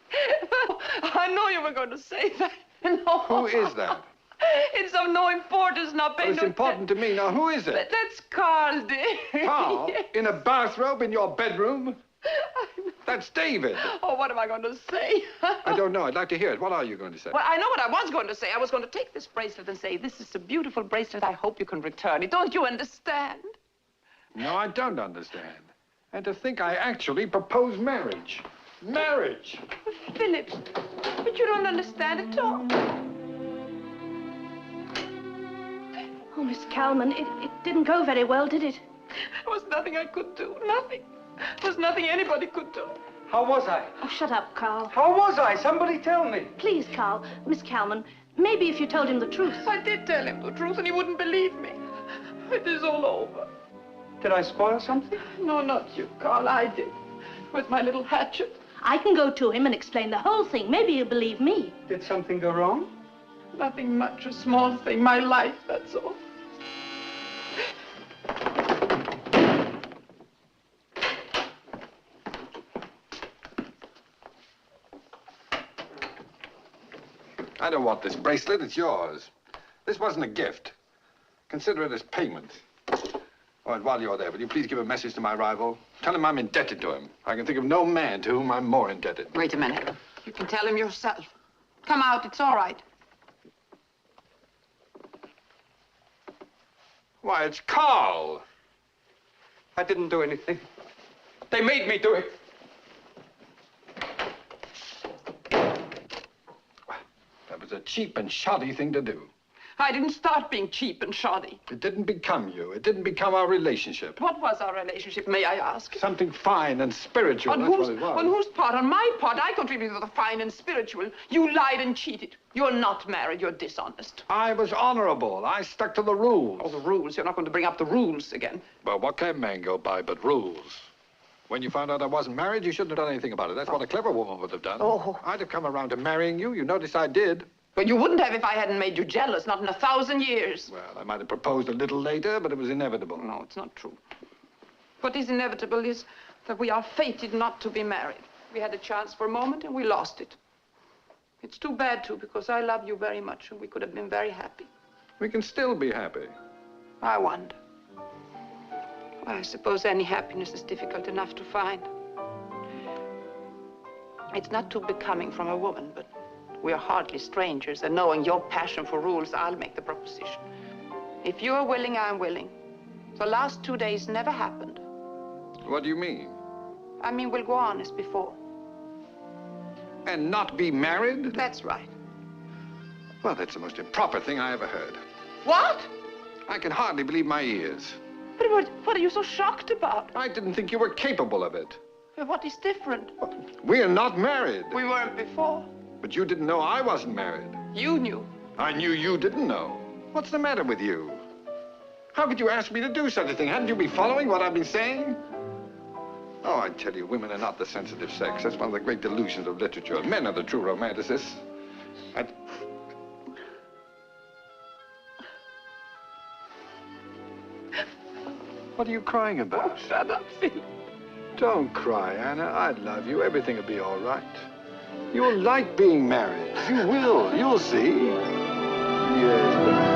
I know you were going to say that. No. Who is that? It's of no importance now. Pay It's important to me. Now, who is it? That's Carl, dear. Carl? Yes. In a bathrobe in your bedroom? That's David. Oh, what am I going to say? I don't know. I'd like to hear it. What are you going to say? Well, I know what I was going to say. I was going to take this bracelet and say, this is a beautiful bracelet. I hope you can return it. Don't you understand? No, I don't understand. And to think I actually proposed marriage. Marriage! Philip, but you don't understand at all. Oh, Miss Calman, it didn't go very well, did it? There was nothing I could do. Nothing. There was nothing anybody could do. How was I? Oh, shut up, Carl. How was I? Somebody tell me. Please, Carl. Miss Calman, maybe if you told him the truth. I did tell him the truth, and he wouldn't believe me. It is all over. Did I spoil something? No, not you, Carl. I did. With my little hatchet. I can go to him and explain the whole thing. Maybe he'll believe me. Did something go wrong? Nothing much. A small thing. My life, that's all. I don't want this bracelet. It's yours. This wasn't a gift. Consider it as payment. Oh, and while you're there, will you please give a message to my rival? Tell him I'm indebted to him. I can think of no man to whom I'm more indebted. Wait a minute. You can tell him yourself. Come out. It's all right. Why, it's Carl. I didn't do anything. They made me do it. That was a cheap and shoddy thing to do. I didn't start being cheap and shoddy. It didn't become you. It didn't become our relationship. What was our relationship, may I ask? Something fine and spiritual. On That's what it was. On whose part? On my part. I contributed to the fine and spiritual. You lied and cheated. You're not married. You're dishonest. I was honorable. I stuck to the rules. Oh, the rules. You're not going to bring up the rules again. Well, what can man go by but rules? When you found out I wasn't married, you shouldn't have done anything about it. That's what a clever woman would have done. Oh. I'd have come around to marrying you. You notice I did. But you wouldn't have if I hadn't made you jealous, not in 1,000 years. Well, I might have proposed a little later, but it was inevitable. No, it's not true. What is inevitable is that we are fated not to be married. We had a chance for a moment and we lost it. It's too bad, too, because I love you very much and we could have been very happy. We can still be happy. I wonder. Well, I suppose any happiness is difficult enough to find. It's not too becoming from a woman, but we are hardly strangers, and knowing your passion for rules, I'll make the proposition. If you are willing, I'm willing. The last 2 days never happened. What do you mean? I mean, we'll go on as before. And not be married? That's right. Well, that's the most improper thing I ever heard. What? I can hardly believe my ears. But what are you so shocked about? I didn't think you were capable of it. But what is different? We're not married. We weren't before. But you didn't know I wasn't married. You knew. I knew you didn't know. What's the matter with you? How could you ask me to do such a thing? Hadn't you been following what I've been saying? Oh, I tell you, women are not the sensitive sex. That's one of the great delusions of literature. Men are the true romanticists. What are you crying about? Oh, shut up, Phyllis. Don't cry, Anna. I love you. Everything will be all right. You'll like being married. You will. You'll see. Yes,